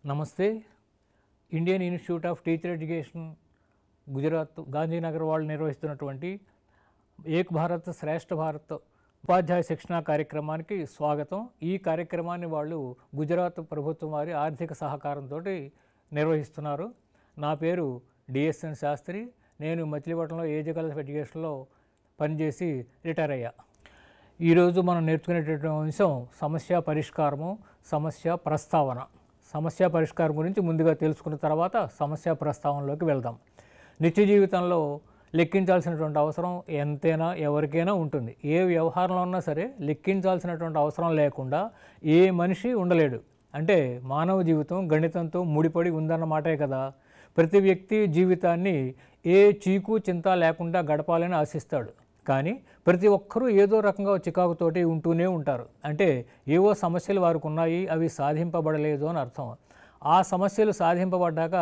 నమస్తే. Indian institute of teacher education Gujarat Gandhinagar వాళ్ళు నిర్వహిస్తున్నటువంటి ఏక్ భారత్ శ్రేష్ఠ భారత్ ఉపాధ్యాయ శిక్షణా కార్యక్రమానికి స్వాగతం. ఈ కార్యక్రమాన్ని వాళ్ళు గుజరాత్ ప్రభుత్వం వారి ఆర్థిక సహకారంతో నిర్వహిస్తున్నారు. నా పేరు డిఎస్ఎన్ శాస్త్రి. నేను మచిలీపట్నంలో ఏజ్ కాలేజ్ ఆఫ్ ఎడ్యుకేషన్లో పనిచేసి రిటైర్ అయ్యా. ఈరోజు మనం నేర్చుకునేటటువంటి అంశం సమస్య పరిష్కారము, సమస్య ప్రస్తావన. సమస్య పరిష్కారం గురించి ముందుగా తెలుసుకున్న తర్వాత సమస్య ప్రస్తావనలోకి వెళ్దాం. నిత్య జీవితంలో లెక్కించాల్సినటువంటి అవసరం ఎంతైనా ఎవరికైనా ఉంటుంది. ఏ వ్యవహారంలో ఉన్నా సరే లెక్కించాల్సినటువంటి అవసరం లేకుండా ఏ మనిషి ఉండలేడు. అంటే మానవ జీవితం గణితంతో ముడిపడి ఉందన్నమాటే కదా. ప్రతి వ్యక్తి జీవితాన్ని ఏ చీకు చింత లేకుండా గడపాలని ఆశిస్తాడు. కానీ ప్రతి ఒక్కరూ ఏదో రకంగా చికాకుతోటి ఉంటూనే ఉంటారు. అంటే ఏవో సమస్యలు వారికి ఉన్నాయి, అవి సాధింపబడలేదు అని అర్థం. ఆ సమస్యలు సాధింపబడ్డాక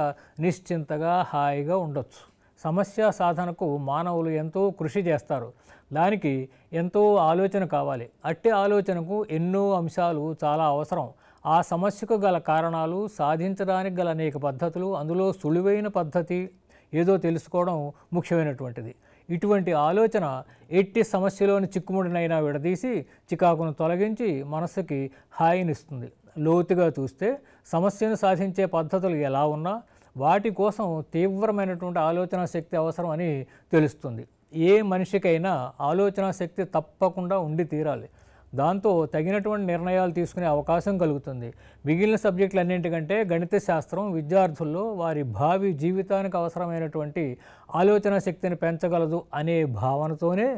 నిశ్చింతగా హాయిగా ఉండొచ్చు. సమస్య సాధనకు మానవులు ఎంతో కృషి చేస్తారు. దానికి ఎంతో ఆలోచన కావాలి. అట్టి ఆలోచనకు ఎన్నో అంశాలు చాలా అవసరం. ఆ సమస్యకు గల కారణాలు, సాధించడానికి గల అనేక పద్ధతులు, అందులో సులువైన పద్ధతి ఏదో తెలుసుకోవడం ముఖ్యమైనటువంటిది. ఇటువంటి ఆలోచన ఎట్టి సమస్యలోని చిక్కుముడినైనా విడదీసి చికాకును తొలగించి మనసుకి హాయినిస్తుంది. లోతుగా చూస్తే సమస్యను సాధించే పద్ధతులు ఎలా ఉన్నా వాటి కోసం తీవ్రమైనటువంటి ఆలోచన శక్తి అవసరం అని తెలుస్తుంది. ఏ మనిషికైనా ఆలోచన శక్తి తప్పకుండా ఉండి తీరాలి. దాంతో తగినటువంటి నిర్ణయాలు తీసుకునే అవకాశం కలుగుతుంది. మిగిలిన సబ్జెక్టులన్నింటికంటే గణిత శాస్త్రం విద్యార్థుల్లో వారి భావి జీవితానికి అవసరమైనటువంటి ఆలోచన శక్తిని పెంచగలదు అనే భావనతోనే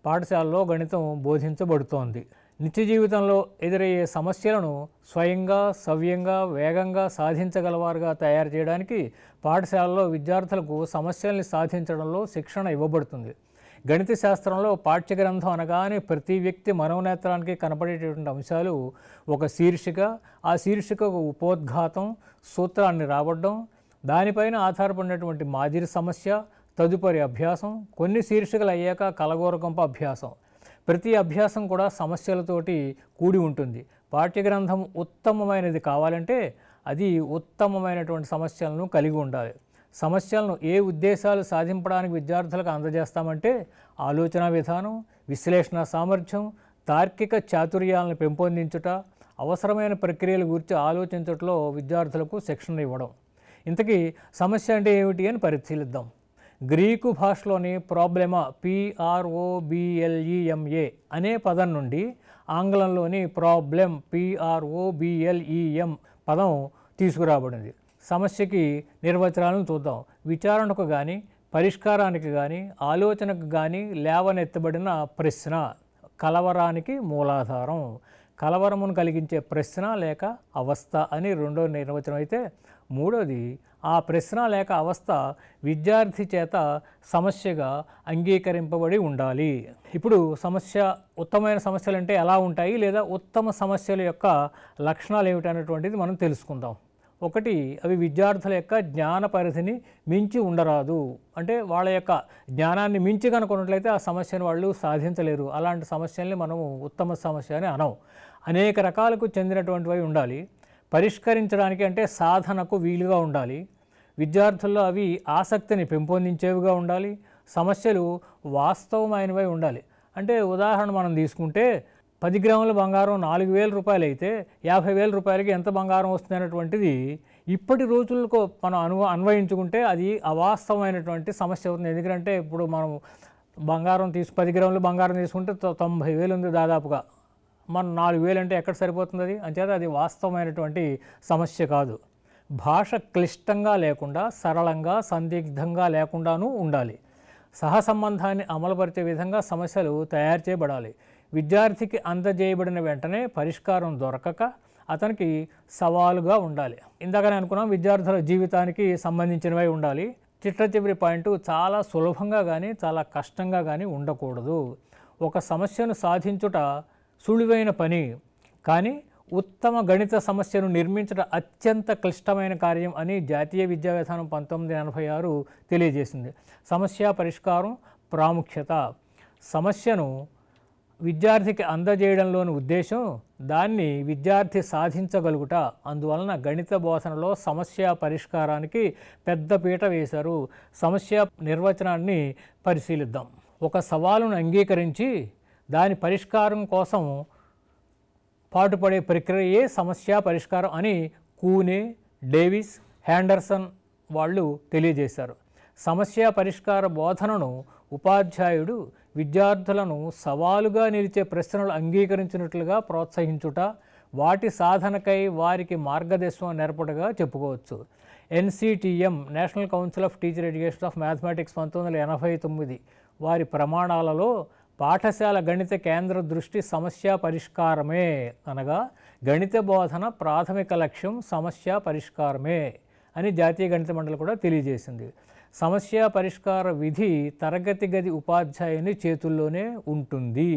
పాఠశాలలో గణితం బోధించబడుతోంది. నిత్య జీవితంలో ఎదురయ్యే సమస్యలను స్వయంగా, సవ్యంగా, వేగంగా సాధించగలవారుగా తయారు చేయడానికి పాఠశాలలో విద్యార్థులకు సమస్యల్ని సాధించడంలో శిక్షణ ఇవ్వబడుతుంది. గణిత శాస్త్రంలో పాఠ్యగ్రంథం అనగానే ప్రతి వ్యక్తి మనోనేత్రానికి కనపడేటటువంటి అంశాలు ఒక శీర్షిక, ఆ శీర్షికకు ఉపోద్ఘాతం, సూత్రాన్ని రాబడ్డం, దానిపైన ఆధారపడినటువంటి మాదిరి సమస్య, తదుపరి అభ్యాసం, కొన్ని శీర్షికలు అయ్యాక కలగోరకంప అభ్యాసం. ప్రతి అభ్యాసం కూడా సమస్యలతోటి కూడి ఉంటుంది. పాఠ్యగ్రంథం ఉత్తమమైనది కావాలంటే అది ఉత్తమమైనటువంటి సమస్యలను కలిగి ఉండాలి. సమస్యలను ఏ ఉద్దేశాలు సాధింపడానికి విద్యార్థులకు అందజేస్తామంటే ఆలోచన విధానం, విశ్లేషణ సామర్థ్యం, తార్కిక చాతుర్యాలను పెంపొందించుట, అవసరమైన ప్రక్రియల గురించి ఆలోచించటంలో విద్యార్థులకు శిక్షణ ఇవ్వడం. ఇంతకీ సమస్య అంటే ఏమిటి అని పరిశీలిద్దాం. గ్రీకు భాషలోని ప్రాబ్లెమా PROBLEMA అనే పదం నుండి ఆంగ్లంలోని ప్రాబ్లెమ్ PROBLEM పదం తీసుకురాబడింది. సమస్యకి నిర్వచనాలను చూద్దాం. విచారణకు కానీ, పరిష్కారానికి కానీ, ఆలోచనకు కానీ లేవనెత్తబడిన ప్రశ్న కలవరానికి మూలాధారం. కలవరమును కలిగించే ప్రశ్న లేక అవస్థ అని రెండో నిర్వచనం అయితే, మూడోది ఆ ప్రశ్న లేక అవస్థ విద్యార్థి చేత సమస్యగా అంగీకరింపబడి ఉండాలి. ఇప్పుడు ఉత్తమమైన సమస్యలు అంటే ఎలా ఉంటాయి, లేదా ఉత్తమ సమస్యల యొక్క లక్షణాలు ఏమిటనేటువంటిది మనం తెలుసుకుందాం. ఒకటి, అవి విద్యార్థుల యొక్క జ్ఞాన పరిధిని మించి ఉండరాదు. అంటే వాళ్ళ యొక్క జ్ఞానాన్ని మించి కనుకున్నట్లయితే ఆ సమస్యను వాళ్ళు సాధించలేరు. అలాంటి సమస్యల్ని మనము ఉత్తమ సమస్య అని అనం. అనేక రకాలకు చెందినటువంటివి ఉండాలి. పరిష్కరించడానికి అంటే సాధనకు వీలుగా ఉండాలి. విద్యార్థుల్లో అవి ఆసక్తిని పెంపొందించేవిగా ఉండాలి. సమస్యలు వాస్తవమైనవై ఉండాలి. అంటే ఉదాహరణ మనం తీసుకుంటే 10 గ్రాముల బంగారం 4,000 రూపాయలు అయితే 50,000 రూపాయలకి ఎంత బంగారం వస్తుంది అనేటువంటిది ఇప్పటి రోజులకు మనం అన్వయించుకుంటే అది అవాస్తవమైనటువంటి సమస్య అవుతుంది. ఎందుకంటే ఇప్పుడు మనం 10 గ్రాముల బంగారం తీసుకుంటే 90,000 ఉంది దాదాపుగా. మనం 4,000 అంటే ఎక్కడ సరిపోతుంది అది? అంచేత అది వాస్తవమైనటువంటి సమస్య కాదు. భాష క్లిష్టంగా లేకుండా, సరళంగా, సందిగ్ధంగా లేకుండానూ ఉండాలి. సహసంబంధాన్ని అమలుపరిచే విధంగా సమస్యలు తయారు చేయబడాలి. విద్యార్థికి అందజేయబడిన వెంటనే పరిష్కారం దొరకక అతనికి సవాలుగా ఉండాలి. ఇందాకనే అనుకున్నాం విద్యార్థుల జీవితానికి సంబంధించినవై ఉండాలి. చిట్ట చివరి పాయింట్, చాలా సులభంగా కానీ చాలా కష్టంగా కానీ ఉండకూడదు. ఒక సమస్యను సాధించుట సులువైన పని, కానీ ఉత్తమ గణిత సమస్యను నిర్మించడం అత్యంత క్లిష్టమైన కార్యం అని జాతీయ విద్యా విధానం 1986 తెలియజేసింది. సమస్య పరిష్కారం ప్రాముఖ్యత. సమస్యను విద్యార్థికి అందజేయడంలోని ఉద్దేశం దాన్ని విద్యార్థి సాధించగలుగుట. అందువలన గణిత బోధనలో సమస్య పరిష్కారానికి పెద్దపీట వేశారు. సమస్య నిర్వచనాన్ని పరిశీలిద్దాం. ఒక సవాలును అంగీకరించి దాని పరిష్కారం కోసం పాటుపడే ప్రక్రియే సమస్య పరిష్కారం అని కూనే, డేవిస్, హ్యాండర్సన్ వాళ్ళు తెలియజేశారు. సమస్య పరిష్కార బోధనను ఉపాధ్యాయుడు విద్యార్థులను సవాలుగా నిలిచే ప్రశ్నలు అంగీకరించినట్లుగా ప్రోత్సహించుట, వాటి సాధనకై వారికి మార్గదర్శనం నేర్పడగా చెప్పుకోవచ్చు. NCTM national council of teacher education of mathematics 1989 వారి ప్రమాణాలలో పాఠశాల గణిత కేంద్ర దృష్టి సమస్య పరిష్కారమే, అనగా గణిత బోధన ప్రాథమిక లక్ష్యం సమస్య పరిష్కారమే అని జాతీయ గణిత మండలి కూడా తెలియజేసింది. సమస్య పరిష్కార విధి తరగతి గది ఉపాధ్యాయుని చేతుల్లోనే ఉంటుంది.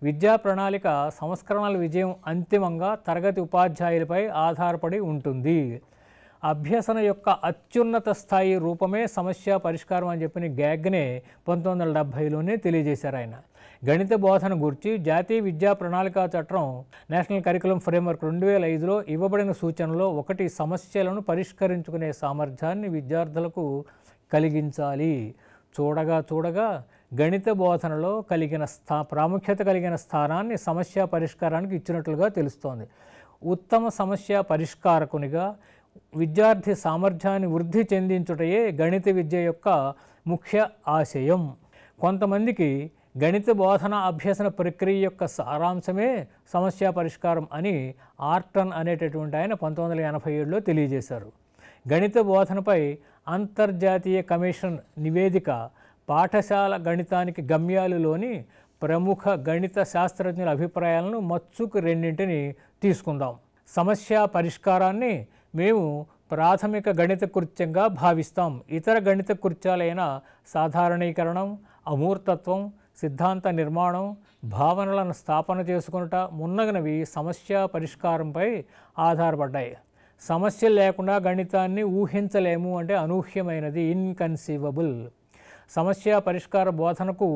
విద్యా ప్రణాళిక సంస్కరణల విజయం అంతిమంగా తరగతి ఉపాధ్యాయులపై ఆధారపడి ఉంటుంది. అభ్యసన యొక్క అత్యున్నత స్థాయి రూపమే సమస్య పరిష్కారం అని చెప్పిన గ్యాగ్నే 1970లోనే తెలియజేశారు ఆయన. గణిత బోధన గురించి జాతీయ విద్యా ప్రణాళికా చట్టం నేషనల్ కరికులం ఫ్రేమ్వర్క్ 2005లో ఇవ్వబడిన సూచనలో ఒకటి, సమస్యలను పరిష్కరించుకునే సామర్థ్యాన్ని విద్యార్థులకు కలిగించాలి. చూడగా గణిత బోధనలో కలిగిన ప్రాముఖ్యత కలిగిన స్థానాన్ని సమస్య పరిష్కారానికి ఇచ్చినట్లుగా తెలుస్తోంది. ఉత్తమ సమస్య పరిష్కారకునిగా విద్యార్థి సామర్థ్యాన్ని వృద్ధి చెందించుటయే గణిత విద్య యొక్క ముఖ్య ఆశయం. కొంతమందికి గణిత బోధన అభ్యసన ప్రక్రియ యొక్క సారాంశమే సమస్య పరిష్కారం అని ఆర్టన్ అనేటటువంటి ఆయన 1987లో తెలియజేశారు. గణిత బోధనపై అంతర్జాతీయ కమిషన్ నివేదిక పాఠశాల గణితానికి గమ్యాలులోని ప్రముఖ గణిత శాస్త్రజ్ఞుల అభిప్రాయాలను మచ్చుకు రెండింటిని తీసుకుందాం. సమస్య పరిష్కారాన్ని మేము ప్రాథమిక గణిత కృత్యంగా భావిస్తాం. ఇతర గణిత కృత్యాలైన సాధారణీకరణం, అమూర్తత్వం, సిద్ధాంత నిర్మాణం, భావనలను స్థాపన చేసుకునుట మున్నగనవి సమస్య పరిష్కారంపై ఆధారపడ్డాయి. సమస్యలు లేకుండా గణితాన్ని ఊహించలేము, అంటే అనూహ్యమైనది, ఇన్కన్సీవబుల్. సమస్య పరిష్కార బోధనకు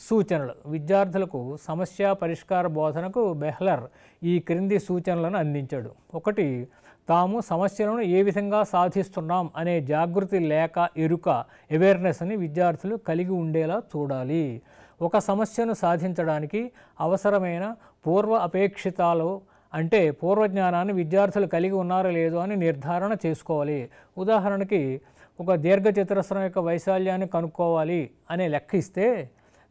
సూచనలు. విద్యార్థులకు సమస్య పరిష్కార బోధనకు బెహ్లర్ ఈ క్రింది సూచనలను అందించాడు. ఒకటి, తాము సమస్యలను ఏ విధంగా సాధిస్తున్నాం అనే జాగృతి లేక ఎరుక, అవేర్నెస్ని విద్యార్థులు కలిగి ఉండేలా చూడాలి. ఒక సమస్యను సాధించడానికి అవసరమైన పూర్వ అపేక్షితాలు అంటే పూర్వజ్ఞానాన్ని విద్యార్థులు కలిగి ఉన్నారో లేదో అని నిర్ధారణ చేసుకోవాలి. ఉదాహరణకి ఒక దీర్ఘచతురస్రం యొక్క వైశాల్యాన్ని కనుక్కోవాలి అనే లెక్క ఇస్తే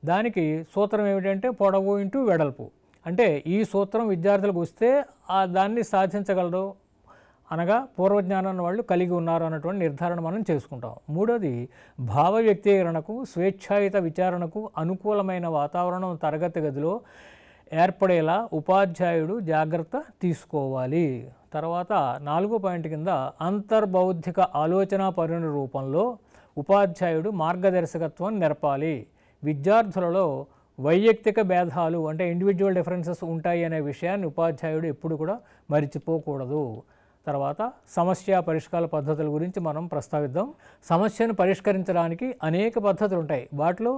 దానికి సూత్రం ఏమిటంటే పొడవు ఇంటూ వెడల్పు. అంటే ఈ సూత్రం విద్యార్థులకు వస్తే దాన్ని సాధించగలరు, అనగా పూర్వజ్ఞానాన్ని వాళ్ళు కలిగి ఉన్నారు అన్నటువంటి నిర్ధారణ మనం చేసుకుంటాం. మూడోది, భావ వ్యక్తీకరణకు స్వేచ్ఛాయుత విచారణకు అనుకూలమైన వాతావరణం తరగతి గదిలో ఏర్పడేలా ఉపాధ్యాయుడు జాగ్రత్త తీసుకోవాలి. తర్వాత 4వ పాయింట్ కింద అంతర్బౌద్ధిక ఆలోచన పరిణ రూపంలో ఉపాధ్యాయుడు మార్గదర్శకత్వం నెరపాలి. విద్యార్థులలో వైయక్తిక భేదాలు అంటే ఇండివిజువల్ డిఫరెన్సెస్ ఉంటాయి అనే విషయాన్ని ఉపాధ్యాయుడు ఎప్పుడు కూడా మరిచిపోకూడదు. తర్వాత సమస్య పరిష్కార పద్ధతుల గురించి మనం ప్రస్తావిద్దాం. సమస్యను పరిష్కరించడానికి అనేక పద్ధతులు ఉంటాయి. వాటిలో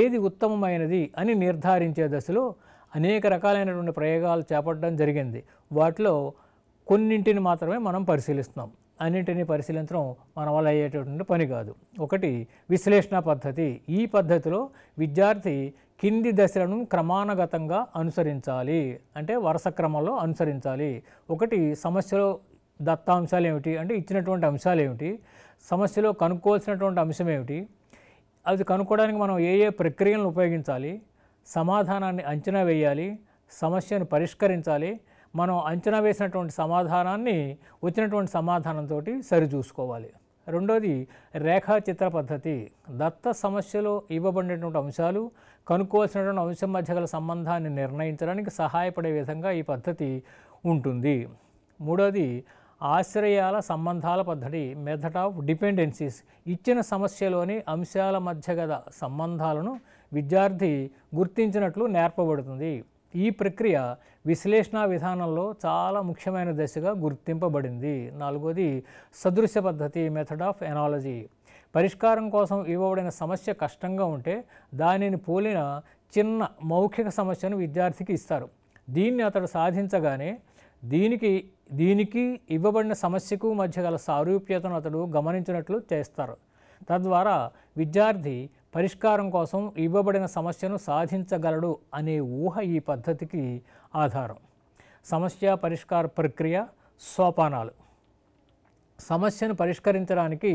ఏది ఉత్తమమైనది అని నిర్ధారించే దశలో అనేక రకాలైనటువంటి ప్రయోగాలు చేపట్టడం జరిగింది. వాటిలో కొన్నింటిని మాత్రమే మనం పరిశీలిస్తున్నాం. అన్నింటినీ పరిశీలించడం మన వల్ల అయ్యేటటువంటి పని కాదు. ఒకటి, విశ్లేషణ పద్ధతి. ఈ పద్ధతిలో విద్యార్థి కింది దశలను క్రమానుగతంగా అనుసరించాలి, అంటే వరుస క్రమంలో అనుసరించాలి. ఒకటి, సమస్యలో దత్తాంశాలు ఏమిటి, అంటే ఇచ్చినటువంటి అంశాలు ఏమిటి, సమస్యలో కనుక్కోవాల్సినటువంటి అంశం ఏమిటి, అది కనుక్కోవడానికి మనం ఏ ఏ ప్రక్రియలను ఉపయోగించాలి, సమాధానాన్ని అంచనా వేయాలి, సమస్యను పరిష్కరించాలి, మనం అంచనా వేసినటువంటి సమాధానాన్ని వచ్చినటువంటి సమాధానంతో సరిచూసుకోవాలి. రెండోది, రేఖాచిత్ర పద్ధతి. దత్త సమస్యలో ఇవ్వబడినటువంటి అంశాలు కనుక్కోవాల్సినటువంటి అంశం మధ్య గల సంబంధాన్ని నిర్ణయించడానికి సహాయపడే విధంగా ఈ పద్ధతి ఉంటుంది. మూడోది, ఆశ్రయాల సంబంధాల పద్ధతి, మెథడ్ ఆఫ్ డిపెండెన్సీస్. ఇచ్చిన సమస్యలోని అంశాల మధ్య గల సంబంధాలను విద్యార్థి గుర్తించినట్లు నేర్పబడుతుంది. ఈ ప్రక్రియ విశ్లేషణ విధానంలో చాలా ముఖ్యమైన దశగా గుర్తింపబడింది. నాలుగోది, సదృశ్య పద్ధతి, మెథడ్ ఆఫ్ ఎనాలజీ. పరిష్కారం కోసం ఇవ్వబడిన సమస్య కష్టంగా ఉంటే దానిని పోలిన చిన్న మౌఖిక సమస్యను విద్యార్థికి ఇస్తారు. దీన్ని అతడు సాధించగానే దీనికి ఇవ్వబడిన సమస్యకు మధ్య గల సారూప్యతను అతడు గమనించినట్లు చేస్తారు. తద్వారా విద్యార్థి పరిష్కారం కోసం ఇవ్వబడిన సమస్యను సాధించగలడు అనే ఊహ ఈ పద్ధతికి ఆధారం. సమస్య పరిష్కార ప్రక్రియ సోపానాలు. సమస్యను పరిష్కరించడానికి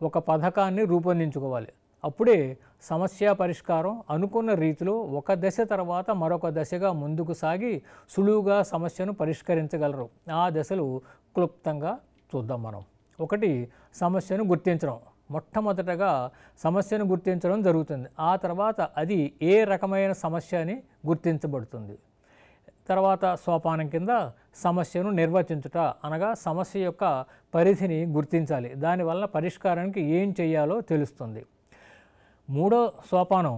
ఒక పథకాన్ని రూపొందించుకోవాలి. అప్పుడే సమస్య పరిష్కారం అనుకున్న రీతిలో ఒక దశ తర్వాత మరొక దశగా ముందుకు సాగి సులువుగా సమస్యను పరిష్కరించగలరు. ఆ దశలు క్లుప్తంగా చూద్దాం మనం. 1. సమస్యను గుర్తించడం. మొట్టమొదటగా సమస్యను గుర్తించడం జరుగుతుంది. ఆ తర్వాత అది ఏ రకమైన సమస్య అని గుర్తించబడుతుంది. తర్వాత సోపానం కింద సమస్యను నిర్వచించుట, అనగా సమస్య యొక్క పరిధిని గుర్తించాలి. దానివల్ల పరిష్కారానికి ఏం చేయాలో తెలుస్తుంది. 3వ సోపానం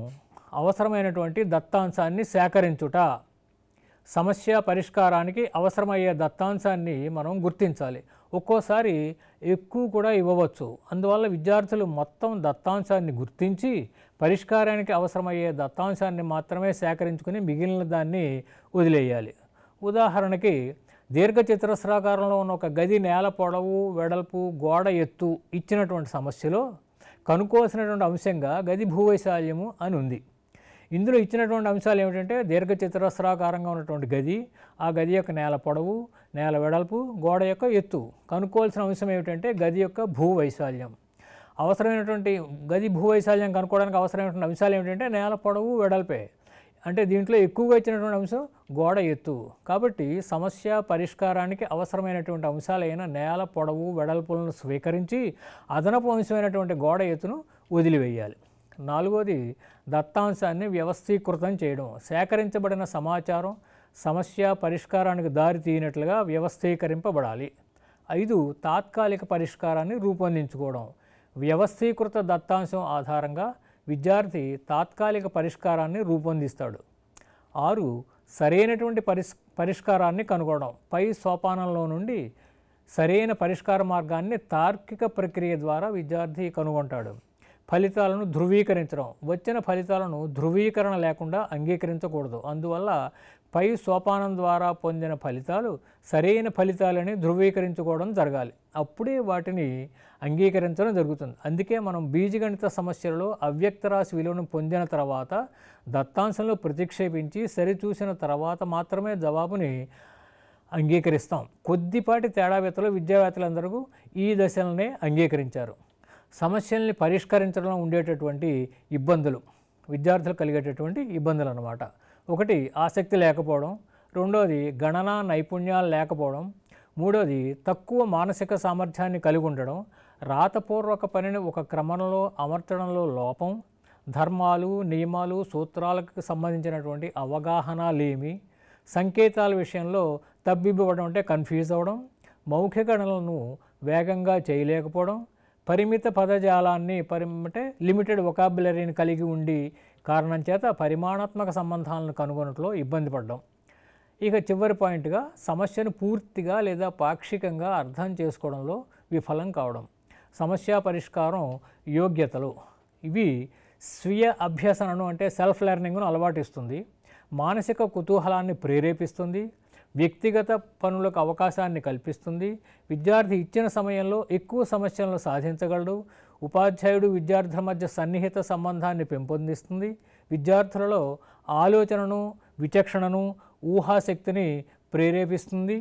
అవసరమైనటువంటి దత్తాంశాన్ని సేకరించుట. సమస్య పరిష్కారానికి అవసరమయ్యే దత్తాంశాన్ని మనం గుర్తించాలి. ఒక్కోసారి ఎక్కువ కూడా ఇవ్వవచ్చు. అందువల్ల విద్యార్థులు మొత్తం దత్తాంశాన్ని గుర్తించి పరిష్కారానికి అవసరమయ్యే దత్తాంశాన్ని మాత్రమే సేకరించుకుని మిగిలిన దాన్ని వదిలేయాలి. ఉదాహరణకి దీర్ఘచతురస్రాకారంలో ఉన్న ఒక గది నేల పొడవు, వెడల్పు, గోడ ఎత్తు ఇచ్చినటువంటి సమస్యలో కనుక్కోవాల్సినటువంటి అంశంగా గది భూవైశాల్యము అని ఉంది. ఇందులో ఇచ్చినటువంటి అంశాలు ఏమిటంటే దీర్ఘచతురస్రాకారంగా ఉన్నటువంటి గది, ఆ గది యొక్క నేల పొడవు, నేల వెడల్పు, గోడ యొక్క ఎత్తు. కనుక్కోవాల్సిన అంశం ఏమిటంటే గది యొక్క భూవైశాల్యం. అవసరమైనటువంటి గది భూవైశాల్యం కనుక్కోవడానికి అవసరమైనటువంటి అంశాలు ఏమిటంటే నేల పొడవు, వెడల్పే. అంటే దీంట్లో ఎక్కువగా ఇచ్చినటువంటి అంశం గోడ ఎత్తు. కాబట్టి సమస్య పరిష్కారానికి అవసరమైనటువంటి అంశాలైన నేల పొడవు, వెడల్పులను స్వీకరించి అదనపు అంశమైనటువంటి గోడ ఎత్తును వదిలివేయాలి. 4వది దత్తాంశాన్ని వ్యవస్థీకృతం చేయడం. సేకరించబడిన సమాచారం సమస్య పరిష్కారానికి దారి తీయనట్లుగా వ్యవస్థీకరింపబడాలి. 5 తాత్కాలిక పరిష్కారాన్ని రూపొందించుకోవడం. వ్యవస్థీకృత దత్తాంశం ఆధారంగా విద్యార్థి తాత్కాలిక పరిష్కారాన్ని రూపొందిస్తాడు. 6 సరైనటువంటి పరిష్కారాన్ని కనుగొనడం. పై సోపానంలో నుండి సరైన పరిష్కార మార్గాన్ని తార్కిక ప్రక్రియ ద్వారా విద్యార్థి కనుగొంటాడు. ఫలితాలను ధృవీకరించడం. వచ్చిన ఫలితాలను ధృవీకరణ లేకుండా అంగీకరించకూడదు. అందువల్ల పై సోపానం ద్వారా పొందిన ఫలితాలు సరైన ఫలితాలని ధృవీకరించుకోవడం జరగాలి. అప్పుడే వాటిని అంగీకరించడం జరుగుతుంది. అందుకే మనం బీజగణిత సమస్యలలో అవ్యక్త రాశి విలువను పొందిన తర్వాత దత్తాంశంలో ప్రతిక్షేపించి సరిచూసిన తర్వాత మాత్రమే జవాబుని అంగీకరిస్తాం. కొద్దిపాటి తేడావేత్తలు విద్యావేత్తలందరూ ఈ దశలనే అంగీకరించారు. సమస్యల్ని పరిష్కరించడంలో ఉండేటటువంటి ఇబ్బందులు, విద్యార్థులు కలిగేటటువంటి ఇబ్బందులు అన్నమాట. 1 ఆసక్తి లేకపోవడం, 2వది గణన నైపుణ్యాలు లేకపోవడం, 3వది తక్కువ మానసిక సామర్థ్యాన్ని కలిగి ఉండడం, రాతపూర్వక పనిని ఒక క్రమంలో అమర్చడంలో లోపం, ధర్మాలు, నియమాలు, సూత్రాలకు సంబంధించినటువంటి అవగాహన లేమి, సంకేతాల విషయంలో తబ్బిబ్బవడం అంటే కన్ఫ్యూజ్ అవ్వడం, మౌఖిక గణనలను వేగంగా చేయలేకపోవడం, పరిమిత పదజాలాన్ని అంటే లిమిటెడ్ వొకాబులరీని కలిగి ఉండి కారణం చేత పరిమాణాత్మక సంబంధాలను కనుగొనట్లో ఇబ్బంది పడ్డం. ఇక చివరి పాయింట్గా సమస్యను పూర్తిగా లేదా పాక్షికంగా అర్థం చేసుకోవడంలో విఫలం కావడం. సమస్య పరిష్కారం యోగ్యతలు. ఇవి స్వీయ అభ్యసనను అంటే సెల్ఫ్ లెర్నింగ్ను అలవాటిస్తుంది, మానసిక కుతూహలాన్ని ప్రేరేపిస్తుంది, వ్యక్తిగత పనులకు అవకాశాన్ని కల్పిస్తుంది, విద్యార్థి ఇచ్చిన సమయంలో ఎక్కువ సమస్యలను సాధించగలడు, ఉపాధ్యాయుడు విద్యార్థుల మధ్య సన్నిహిత సంబంధాన్ని పెంపొందిస్తుంది, విద్యార్థులలో ఆలోచనను, విచక్షణను, ఊహాశక్తిని ప్రేరేపిస్తుంది,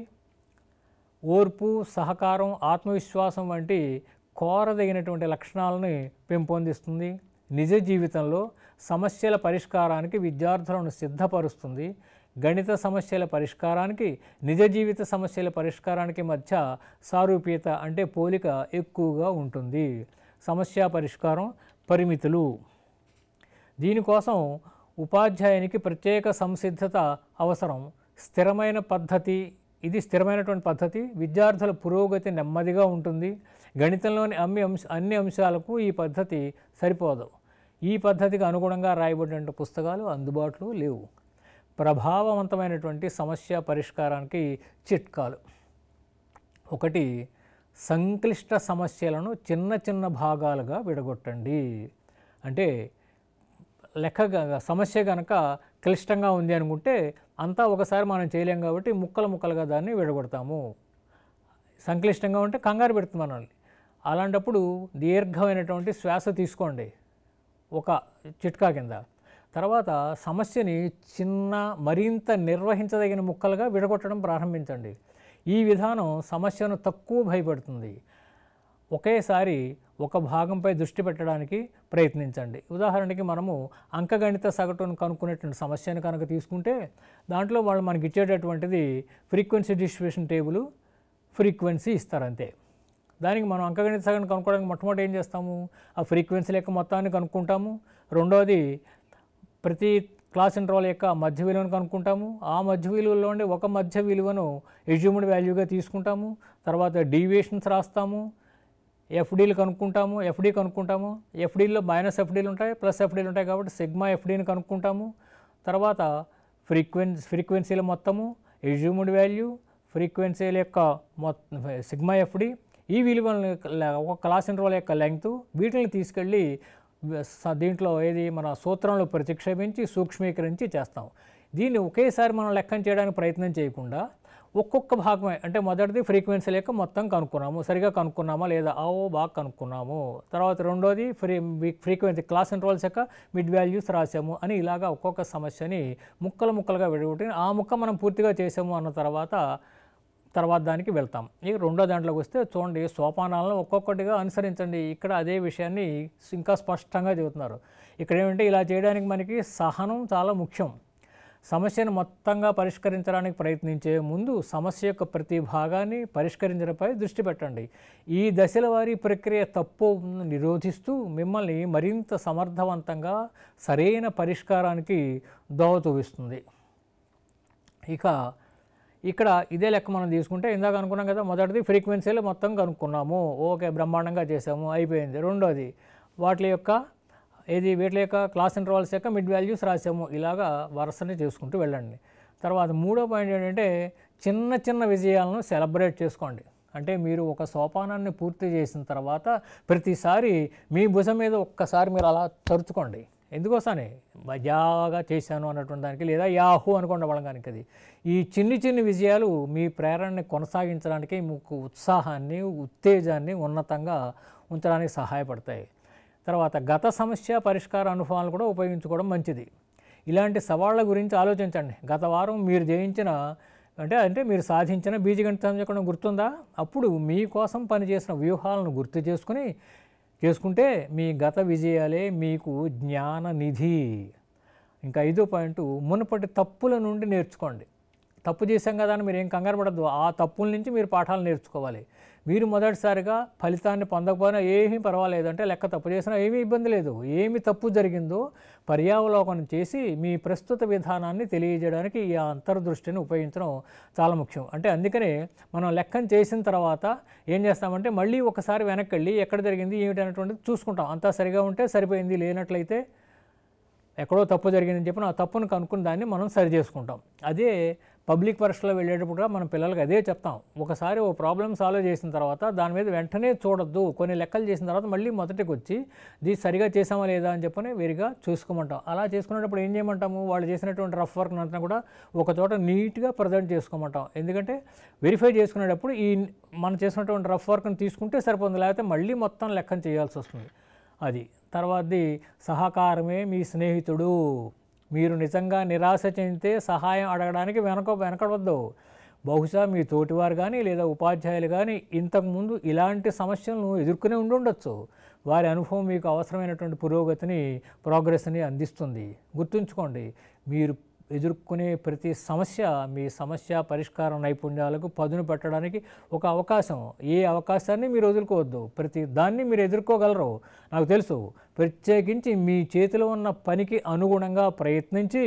ఓర్పు, సహకారం, ఆత్మవిశ్వాసం వంటి కోరదగినటువంటి లక్షణాలని పెంపొందిస్తుంది, నిజ జీవితంలో సమస్యల పరిష్కారానికి విద్యార్థులను సిద్ధపరుస్తుంది, గణిత సమస్యల పరిష్కారానికి నిజ జీవిత సమస్యల పరిష్కారానికి మధ్య సారూప్యత అంటే పోలిక ఎక్కువగా ఉంటుంది. సమస్య పరిష్కారం పరిమితులు. దీనికోసం ఉపాధ్యాయునికి ప్రత్యేక సంసిద్ధత అవసరం. స్థిరమైనటువంటి పద్ధతి. విద్యార్థుల పురోగతి నెమ్మదిగా ఉంటుంది. గణితంలోని అన్ని అంశాలకు ఈ పద్ధతి సరిపోదు. ఈ పద్ధతికి అనుగుణంగా రాయబడిన పుస్తకాలు అందుబాటులో లేవు. ప్రభావవంతమైనటువంటి సమస్య పరిష్కారానికి చిట్కాలు. 1 సంక్లిష్ట సమస్యలను చిన్న చిన్న భాగాలుగా విడగొట్టండి. అంటే సమస్య కనుక క్లిష్టంగా ఉంది అనుకుంటే అంతా ఒకసారి మనం చేయలేం కాబట్టి ముక్కలుగా దాన్ని విడగొడతాము. సంక్లిష్టంగా ఉంటే కంగారు పెడుతుంది మనల్ని. అలాంటప్పుడు దీర్ఘమైనటువంటి శ్వాస తీసుకోండి ఒక చిట్కా కింద. తర్వాత సమస్యని మరింత నిర్వహించదగిన ముక్కలుగా విడగొట్టడం ప్రారంభించండి. ఈ విధానం సమస్యను తక్కువ భయపడుతుంది. ఒకేసారి ఒక భాగంపై దృష్టి పెట్టడానికి ప్రయత్నించండి. ఉదాహరణకి మనము అంకగణిత సగటును కనుక్కునేటువంటి సమస్యను కనుక తీసుకుంటే దాంట్లో వాళ్ళు మనకి ఇచ్చేటటువంటిది ఫ్రీక్వెన్సీ డిస్ట్రిబ్యూషన్ టేబుల్, ఫ్రీక్వెన్సీ ఇస్తారంతే. దానికి మనం అంకగణిత సగటును కనుక్కోవడానికి మొట్టమొదటి ఏం చేస్తాము, ఆ ఫ్రీక్వెన్సీ యొక్క మొత్తాన్ని కనుక్కుంటాము. రెండోది ప్రతి క్లాస్ ఇంటర్వల్ యొక్క మధ్య విలువను కనుక్కుంటాము. ఆ మధ్య విలువలో ఉండే ఒక మధ్య విలువను ఎజ్యూమ్డ్ వాల్యూగా తీసుకుంటాము. తర్వాత డీవియేషన్స్ రాస్తాము. ఎఫ్డీలు కనుక్కుంటాము, ఎఫ్డీ కనుక్కుంటాము. ఎఫ్డీల్లో మైనస్ ఎఫ్డీలు ఉంటాయి, ప్లస్ ఎఫ్డీలు ఉంటాయి కాబట్టి సిగ్మా ఎఫ్డీని కనుక్కుంటాము. తర్వాత ఫ్రీక్వెన్సీల మొత్తము, ఎజ్యూమ్డ్ వాల్యూ, ఫ్రీక్వెన్సీల యొక్క సిగ్మా ఎఫ్డీ, ఈ విలువలను ఒక క్లాస్ ఇంటర్వల్ యొక్క లెంగ్త్, వీటిని తీసుకెళ్ళి దీంట్లో మన సూత్రంలో ప్రతిక్షేపించి సూక్ష్మీకరించి చేస్తాం. దీన్ని ఒకేసారి మనం లెక్కన చేయడానికి ప్రయత్నం చేయకుండా ఒక్కొక్క భాగమే, అంటే మొదటిది ఫ్రీక్వెన్సీల యొక్క మొత్తం కనుక్కున్నాము, సరిగా కనుక్కున్నామా లేదా, బాగా కనుక్కున్నాము. తర్వాత రెండోది ఫ్రీక్వెన్సీ క్లాస్ ఇంటర్వల్స్ యొక్క మిడ్ వాల్యూస్ రాసాము అని ఇలాగా ఒక్కొక్క సమస్యని ముక్కలుగా విడగొట్టి ఆ ముక్క మనం పూర్తిగా చేసాము అన్న తర్వాత దానికి వెళ్తాం. ఇక రెండో దాంట్లోకి వస్తే చూడండి, సోపానాలను ఒక్కొక్కటిగా అనుసరించండి. ఇక్కడ అదే విషయాన్ని ఇంకా స్పష్టంగా చెబుతున్నారు. ఇక్కడ ఏమంటే ఇలా చేయడానికి మనకి సహనం చాలా ముఖ్యం. సమస్యను మొత్తంగా పరిష్కరించడానికి ప్రయత్నించే ముందు సమస్య యొక్క ప్రతి భాగాన్ని పరిష్కరించడంపై దృష్టి పెట్టండి. ఈ దశల వారీ ప్రక్రియ తప్పును నిరోధిస్తూ మిమ్మల్ని మరింత సమర్థవంతంగా సరైన పరిష్కారానికి దోవ చూపిస్తుంది. ఇక్కడ ఇదే లెక్క మనం తీసుకుంటే ఇందాక అనుకున్నాం కదా, మొదటిది ఫ్రీక్వెన్సీలు మొత్తం కనుక్కున్నాము, ఓకే బ్రహ్మాండంగా చేసాము, అయిపోయింది. రెండోది వీటి యొక్క క్లాస్ ఇంటర్వల్స్ యొక్క మిడ్ వాల్యూస్ రాసాము. ఇలాగా వరుసని చేసుకుంటూ వెళ్ళండి. తర్వాత మూడో పాయింట్ ఏంటంటే చిన్న విజయాలను సెలబ్రేట్ చేసుకోండి. అంటే మీరు ఒక సోపానాన్ని పూర్తి చేసిన తర్వాత ప్రతిసారి మీ భుజం మీద ఒక్కసారి మీరు అలా తరుచుకోండి. ఎందుకోసమే మజాగా చేశాను అన్నటువంటి దానికి, లేదా యాహూ అనుకోండి వాళ్ళకి. అది ఈ చిన్ని విజయాలు మీ ప్రేరణని కొనసాగించడానికి, మీకు ఉత్సాహాన్ని, ఉత్తేజాన్ని ఉన్నతంగా ఉంచడానికి సహాయపడతాయి. తర్వాత గత సమస్య పరిష్కార అనుభవాలు కూడా ఉపయోగించుకోవడం మంచిది. ఇలాంటి సవాళ్ళ గురించి ఆలోచించండి. గత వారం మీరు జయించిన అంటే మీరు సాధించిన బీజగణిత సమీకరణం గుర్తుందా? అప్పుడు మీకోసం పనిచేసిన వ్యూహాలను గుర్తు చేసుకుంటే మీ గత విజయాలే మీకు జ్ఞాన నిధి. ఇంకా 5వ పాయింట్, మునుపటి తప్పుల నుండి నేర్చుకోండి. తప్పు చేశాం కదా అని మీరు ఏం కంగారు పడద్దు. ఆ తప్పుల నుంచి మీరు పాఠాలు నేర్చుకోవాలి. మీరు మొదటిసారిగా ఫలితాన్ని పొందకపోయినా ఏమీ పర్వాలేదు, అంటే లెక్క తప్పు చేసినా ఏమీ ఇబ్బంది లేదు. ఏమి తప్పు జరిగిందో పర్యావలోకనం చేసి మీ ప్రస్తుత విధానాన్ని తెలియజేయడానికి ఈ అంతర్దృష్టిని ఉపయోగించడం చాలా ముఖ్యం. అంటే అందుకనే మనం లెక్కను చేసిన తర్వాత ఏం చేస్తామంటే మళ్ళీ ఒకసారి వెనక్కి వెళ్ళి ఎక్కడ జరిగింది ఏమిటి అనేటువంటిది చూసుకుంటాం. అంతా సరిగా ఉంటే సరిపోయింది, లేనట్లయితే ఎక్కడో తప్పు జరిగిందని చెప్పి ఆ తప్పును కనుక్కుని దాన్ని మనం సరి చేసుకుంటాం. అదే పబ్లిక్ పరీక్షలో వెళ్ళేటప్పుడు మనం పిల్లలకి అదే చెప్తాం. ఒకసారి ఓ ప్రాబ్లమ్ సాల్వ్ చేసిన తర్వాత దాని మీద వెంటనే చూడొద్దు. కొన్ని లెక్కలు చేసిన తర్వాత మళ్ళీ మొదటికి వచ్చి ఇది సరిగా చేసామా లేదా అని చెప్పని వేరుగా చూసుకోమంటాం. అలా చేసుకునేటప్పుడు ఏం చేయమంటాము, వాళ్ళు చేసినటువంటి రఫ్ వర్క్ అంతా కూడా ఒక చోట నీట్గా ప్రజెంట్ చేసుకోమంటాం. ఎందుకంటే వెరిఫై చేసుకునేటప్పుడు మనం చేసినటువంటి రఫ్ వర్క్ని తీసుకుంటే సరిపోతుంది, లేకపోతే మళ్ళీ మొత్తం లెక్కను చేయాల్సి వస్తుంది. అది తర్వాతది సహకారమే మీ స్నేహితుడు. మీరు నిజంగా నిరాశ చెందితే సహాయం అడగడానికి వెనకడవద్దు. బహుశా మీ తోటివారు కానీ లేదా ఉపాధ్యాయులు కానీ ఇంతకుముందు ఇలాంటి సమస్యలను ఎదుర్కొనే ఉండొచ్చు. వారి అనుభవం మీకు అవసరమైనటువంటి ప్రోగ్రెస్ని అందిస్తుంది. గుర్తుంచుకోండి, మీరు ఎదుర్కొనే ప్రతి సమస్య మీ సమస్య పరిష్కార నైపుణ్యాలకు పదును పెట్టడానికి ఒక అవకాశం. ఏ అవకాశాన్ని మీరు వదులుకోవద్దు. ప్రతి దాన్ని మీరు ఎదుర్కోగలరు, నాకు తెలుసు. ప్రత్యేకించి మీ చేతిలో ఉన్న పనికి అనుగుణంగా ప్రయత్నించి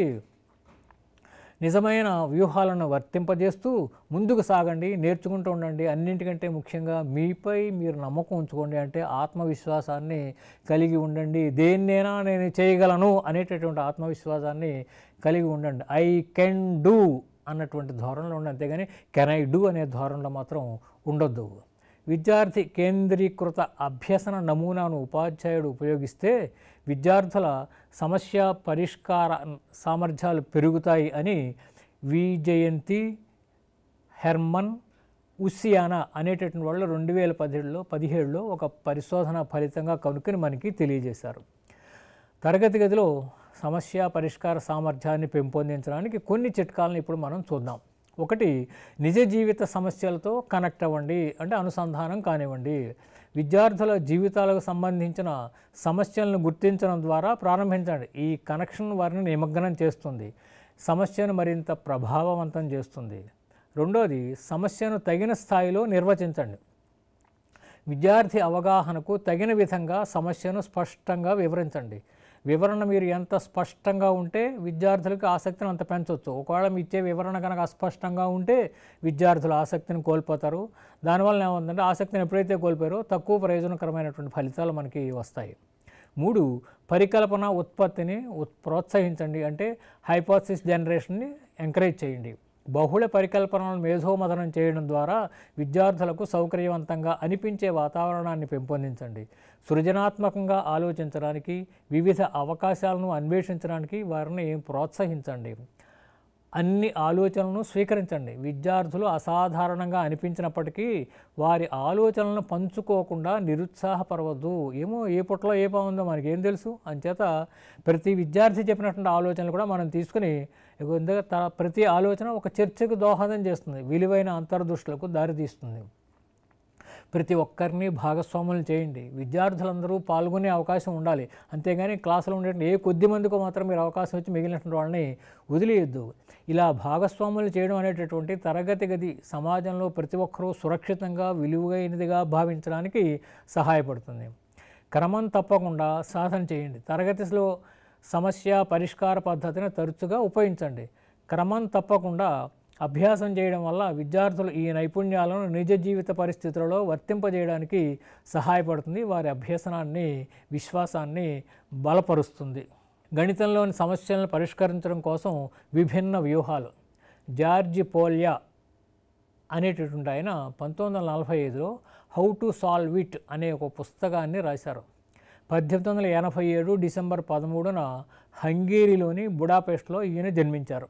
నిజమైన వ్యూహాలను వర్తింపజేస్తూ ముందుకు సాగండి, నేర్చుకుంటూ ఉండండి. అన్నింటికంటే ముఖ్యంగా మీపై మీరు నమ్మకం ఉంచుకోండి. అంటే ఆత్మవిశ్వాసాన్ని కలిగి ఉండండి. దేన్నైనా నేను చేయగలను అనేటటువంటి ఆత్మవిశ్వాసాన్ని కలిగి ఉండండి. ఐ కెన్ డూ అన్నటువంటి ధోరణిలో ఉండండి, అంతేగాని కెన్ ఐ డూ అనే ధోరణిలో మాత్రం ఉండొద్దు. విద్యార్థి కేంద్రీకృత అభ్యసన నమూనాను ఉపాధ్యాయుడు ఉపయోగిస్తే విద్యార్థుల సమస్య పరిష్కార సామర్థ్యాలు పెరుగుతాయి అని విజయంతి హెర్మన్ ఉసియానా అనేటటువంటి వాళ్ళు 2017లో ఒక పరిశోధన ఫలితంగా కనుక్కొని మనకి తెలియజేశారు. తరగతి గదిలో సమస్య పరిష్కార సామర్థ్యాన్ని పెంపొందించడానికి కొన్ని చిట్కాలను ఇప్పుడు మనం చూద్దాం. ఒకటి, నిజ జీవిత సమస్యలతో కనెక్ట్ అవ్వండి, అంటే అనుసంధానం కానివ్వండి. విద్యార్థుల జీవితాలకు సంబంధించిన సమస్యలను గుర్తించడం ద్వారా ప్రారంభించండి. ఈ కనెక్షన్ వారిని నిమగ్నం చేస్తుంది, సమస్యను మరింత ప్రభావవంతం చేస్తుంది. రెండోది, సమస్యను తగిన స్థాయిలో నిర్వచించండి. విద్యార్థి అవగాహనకు తగిన విధంగా సమస్యను స్పష్టంగా వివరించండి. వివరణ మీరు ఎంత స్పష్టంగా ఉంటే విద్యార్థులకు ఆసక్తిని అంత పెంచవచ్చు. ఒకవేళ మీ ఇచ్చే వివరణ కనుక అస్పష్టంగా ఉంటే విద్యార్థులు ఆసక్తిని కోల్పోతారు. దానివల్ల ఏమవుతుందంటే ఆసక్తిని ఎప్పుడైతే కోల్పోయారో తక్కువ ప్రయోజనకరమైనటువంటి ఫలితాలు మనకి వస్తాయి. 3, పరికల్పన ఉత్పత్తిని ప్రోత్సహించండి, అంటే హైపోథసిస్ జనరేషన్ని ఎంకరేజ్ చేయండి. బహుళ పరికల్పనలను మేధోమథనం చేయడం ద్వారా విద్యార్థులకు సౌకర్యవంతంగా అనిపించే వాతావరణాన్ని పెంపొందించండి. సృజనాత్మకంగా ఆలోచించడానికి, వివిధ అవకాశాలను అన్వేషించడానికి వారిని ప్రోత్సహించండి. అన్ని ఆలోచనలను స్వీకరించండి. విద్యార్థులు అసాధారణంగా అనిపించినప్పటికీ వారి ఆలోచనలను పంచుకోకుండా నిరుత్సాహపడవద్దు. ఏమో ఏ పుట్టలో ఏ బాగుందో మనకేం తెలుసు. అంచేత ప్రతి విద్యార్థి చెప్పినటువంటి ఆలోచనలు కూడా మనం తీసుకుని ప్రతి ఆలోచన ఒక చర్చకు దోహదం చేస్తుంది, విలువైన అంతర్దృష్టులకు దారితీస్తుంది. ప్రతి ఒక్కరిని భాగస్వాములు చేయండి. విద్యార్థులందరూ పాల్గొనే అవకాశం ఉండాలి, అంతేగాని క్లాసులో ఉండే ఏ కొద్ది మందికి మాత్రం మీరు అవకాశం ఇచ్చి మిగిలినటువంటి వాళ్ళని వదిలేయద్దు. ఇలా భాగస్వాములు చేయడం అనేటటువంటి తరగతి గది సమాజంలో ప్రతి ఒక్కరూ సురక్షితంగా విలువైనదిగా భావించడానికి సహాయపడుతుంది. క్రమం తప్పకుండా సాధన చేయండి. తరగతిలో సమస్య పరిష్కార పద్ధతిని తరచుగా ఉపయోగించండి. క్రమం తప్పకుండా అభ్యాసం చేయడం వల్ల విద్యార్థులు ఈ నైపుణ్యాలను నిజ జీవిత పరిస్థితులలో వర్తింపజేయడానికి సహాయపడుతుంది. వారి అభ్యసనాన్ని, విశ్వాసాన్ని బలపరుస్తుంది. గణితంలోని సమస్యలను పరిష్కరించడం కోసం విభిన్న వ్యూహాలు. జార్జ్ పోల్యా అనేటటువంటి ఆయన 1945లో హౌ టు సాల్వ్ ఇట్ అనే ఒక పుస్తకాన్ని రాశారు. 1887 డిసెంబర్ 13న హంగేరీలోని బుడాపెస్ట్లో ఈయన జన్మించారు.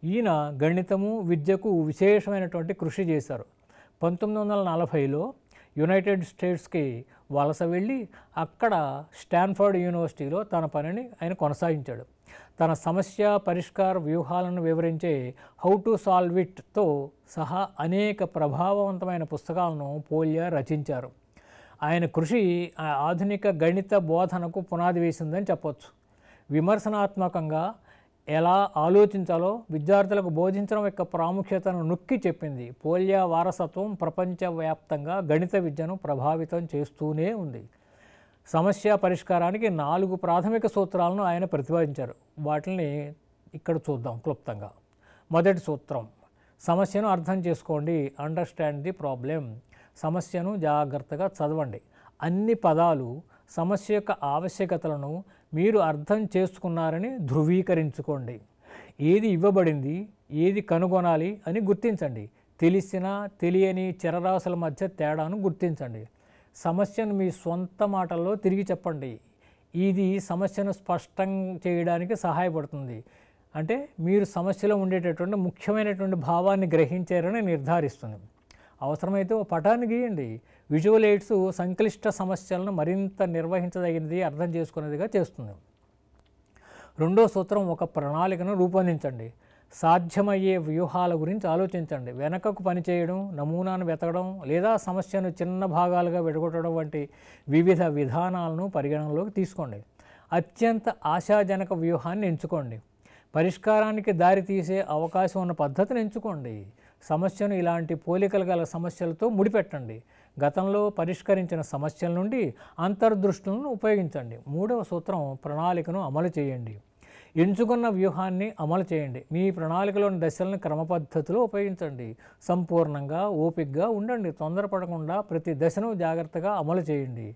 ఈయన గణితము, విద్యకు విశేషమైనటువంటి కృషి చేశారు. 1940లో యునైటెడ్ స్టేట్స్కి వలస వెళ్ళి అక్కడ స్టాన్ఫర్డ్ యూనివర్సిటీలో తన పనిని ఆయన కొనసాగించాడు. తన సమస్య పరిష్కార వ్యూహాలను వివరించే హౌ టు సాల్వ్ ఇట్తో సహా అనేక ప్రభావవంతమైన పుస్తకాలను పోల్యా రచించారు. ఆయన కృషి ఆధునిక గణిత బోధనకు పునాది వేసిందని చెప్పవచ్చు. విమర్శనాత్మకంగా ఎలా ఆలోచించాలో విద్యార్థులకు బోధించడం యొక్క ప్రాముఖ్యతను నొక్కి చెప్పింది. పోల్యా వారసత్వం ప్రపంచవ్యాప్తంగా గణిత విద్యను ప్రభావితం చేస్తూనే ఉంది. సమస్య పరిష్కారానికి 4 ప్రాథమిక సూత్రాలను ఆయన ప్రతిపాదించారు. వాటిని ఇక్కడ చూద్దాం క్లుప్తంగా. మొదటి సూత్రం, సమస్యను అర్థం చేసుకోండి. Understand the problem. సమస్యను జాగ్రత్తగా చదవండి. అన్ని పదాలు సమస్య యొక్క ఆవశ్యకతలను మీరు అర్థం చేసుకున్నారని ధృవీకరించుకోండి. ఏది ఇవ్వబడింది, ఏది కనుగొనాలి అని గుర్తించండి. తెలిసిన తెలియని చరరాశుల మధ్య తేడాను గుర్తించండి. సమస్యను మీ సొంత మాటల్లో తిరిగి చెప్పండి. ఇది సమస్యను స్పష్టం చేయడానికి సహాయపడుతుంది. అంటే మీరు సమస్యలో ఉండేటటువంటి ముఖ్యమైనటువంటి భావాన్ని గ్రహించారని నిర్ధారిస్తుంది. అవసరమైతే ఓ పటాన్ని గీయండి. విజువల్ ఎయిడ్స్ సంక్లిష్ట సమస్యలను మరింత నిర్వహించదగినది, అర్థం చేసుకునేదిగా చేస్తుంది. రెండో సూత్రం, ఒక ప్రణాళికను రూపొందించండి. సాధ్యమయ్యే వ్యూహాల గురించి ఆలోచించండి. వెనకకు పనిచేయడం, నమూనాను వెతకడం లేదా సమస్యను చిన్న భాగాలుగా విడగొట్టడం వంటి వివిధ విధానాలను పరిగణనలోకి తీసుకోండి. అత్యంత ఆశాజనక వ్యూహాన్ని ఎంచుకోండి. పరిష్కారానికి దారితీసే అవకాశం ఉన్న పద్ధతిని ఎంచుకోండి. సమస్యను ఇలాంటి పోలికలు గల సమస్యలతో ముడిపెట్టండి. గతంలో పరిష్కరించిన సమస్యల నుండి అంతర్దృష్టులను ఉపయోగించండి. మూడవ సూత్రం, ప్రణాళికను అమలు చేయండి. ఎంచుకున్న వ్యూహాన్ని అమలు చేయండి. మీ ప్రణాళికలోని దశలను క్రమపద్ధతిలో ఉపయోగించండి. సంపూర్ణంగా ఓపికగా ఉండండి. తొందరపడకుండా ప్రతి దశను జాగ్రత్తగా అమలు చేయండి.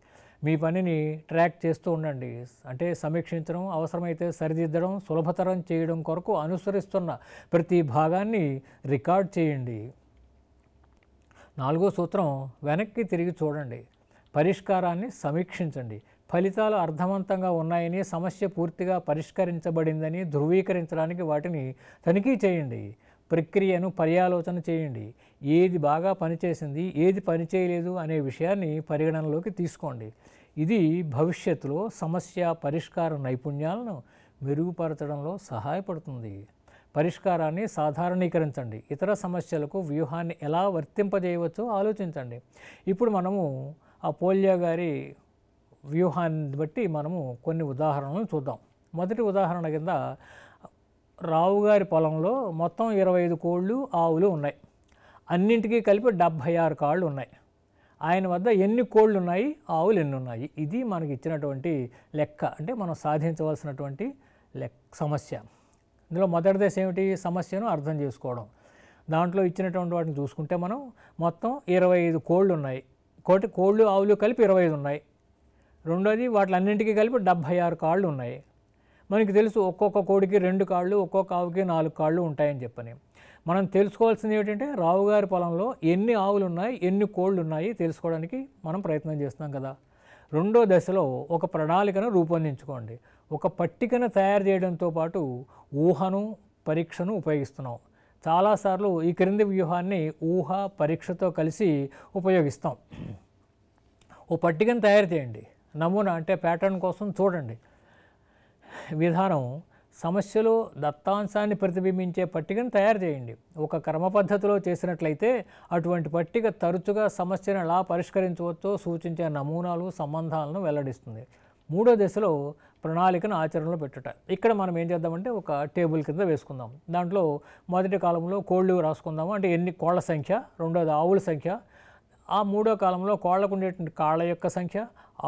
మీ పనిని ట్రాక్ చేస్తూ ఉండండి. అంటే సమీక్షించడం, అవసరమైతే సరిదిద్దడం, సులభతరం చేయడం కొరకు అనుసరిస్తున్న ప్రతి భాగాన్ని రికార్డ్ చేయండి. 4వ సూత్రం వెనక్కి తిరిగి చూడండి, పరిష్కారాన్ని సమీక్షించండి, ఫలితాలు అర్థవంతంగా ఉన్నాయని, సమస్య పూర్తిగా పరిష్కరించబడిందని ధృవీకరించడానికి వాటిని తనిఖీ చేయండి, ప్రక్రియను పర్యాలోచన చేయండి, ఏది బాగా పనిచేసింది ఏది పనిచేయలేదు అనే విషయాన్ని పరిగణనలోకి తీసుకోండి. ఇది భవిష్యత్తులో సమస్య పరిష్కార నైపుణ్యాలను మెరుగుపరచడంలో సహాయపడుతుంది. పరిష్కారాన్ని సాధారణీకరించండి, ఇతర సమస్యలకు వ్యూహాన్ని ఎలా వర్తింపజేయవచ్చో ఆలోచించండి. ఇప్పుడు మనము ఆ పోల్యా గారి వ్యూహాన్ని బట్టి మనము కొన్ని ఉదాహరణలు చూద్దాం. మొదటి ఉదాహరణ కింద రావుగారి పొలంలో మొత్తం 25 కోళ్ళు ఆవులు ఉన్నాయి. అన్నింటికీ కలిపి 76 కాళ్ళు ఉన్నాయి. ఆయన వద్ద ఎన్ని కోళ్ళు ఉన్నాయి, ఆవులు ఎన్ని ఉన్నాయి, ఇది మనకి ఇచ్చినటువంటి లెక్క. అంటే మనం సాధించవలసినటువంటి సమస్య. ఇందులో మొదటి దశ ఏమిటి, సమస్యను అర్థం చేసుకోవడం. దాంట్లో ఇచ్చినటువంటి వాటిని చూసుకుంటే మనం మొత్తం 25 కోళ్ళు ఉన్నాయి. కోళ్ళు ఆవులు కలిపి 25 ఉన్నాయి. రెండోది వాటిలన్నింటికీ కలిపి 76 కాళ్ళు ఉన్నాయి. మనకి తెలుసు ఒక్కొక్క కోడికి 2 కాళ్ళు, ఒక్కొక్క ఆవుకి 4 కాళ్ళు ఉంటాయని చెప్పని. మనం తెలుసుకోవాల్సింది ఏమిటంటే రావుగారి పొలంలో ఎన్ని ఆవులు ఉన్నాయి, ఎన్ని కోళ్ళు ఉన్నాయి తెలుసుకోవడానికి మనం ప్రయత్నం చేస్తున్నాం కదా. రెండో దశలో ఒక ప్రణాళికను రూపొందించుకోండి. ఒక పట్టికను తయారు చేయడంతో పాటు ఊహను, పరీక్షను ఉపయోగిస్తున్నాం. చాలాసార్లు ఈ క్రింది వ్యూహాన్ని ఊహ, పరీక్షతో కలిసి ఉపయోగిస్తాం. ఓ పట్టికను తయారు చేయండి, నమూనా అంటే ప్యాటర్న్ కోసం చూడండి. విధానం, సమస్యలో దత్తాంశాన్ని ప్రతిబింబించే పట్టికను తయారు చేయండి. ఒక క్రమ పద్ధతిలో చేసినట్లయితే అటువంటి పట్టిక తరచుగా సమస్యను ఎలా పరిష్కరించవచ్చో సూచించే నమూనాలు, సంబంధాలను వెల్లడిస్తుంది. మూడో దశలో ప్రణాళికను ఆచరణలో పెట్టుట. ఇక్కడ మనం ఏం చేద్దామంటే ఒక టేబుల్ కింద వేసుకుందాం. దాంట్లో మొదటి కాలంలో కోళ్ళు రాసుకుందాము, అంటే ఎన్ని కోళ్ళ సంఖ్య, రెండోది ఆవుల సంఖ్య, ఆ మూడో కాలంలో కోళ్లకు ఉండేటువంటి కాళ్ళ యొక్క సంఖ్య,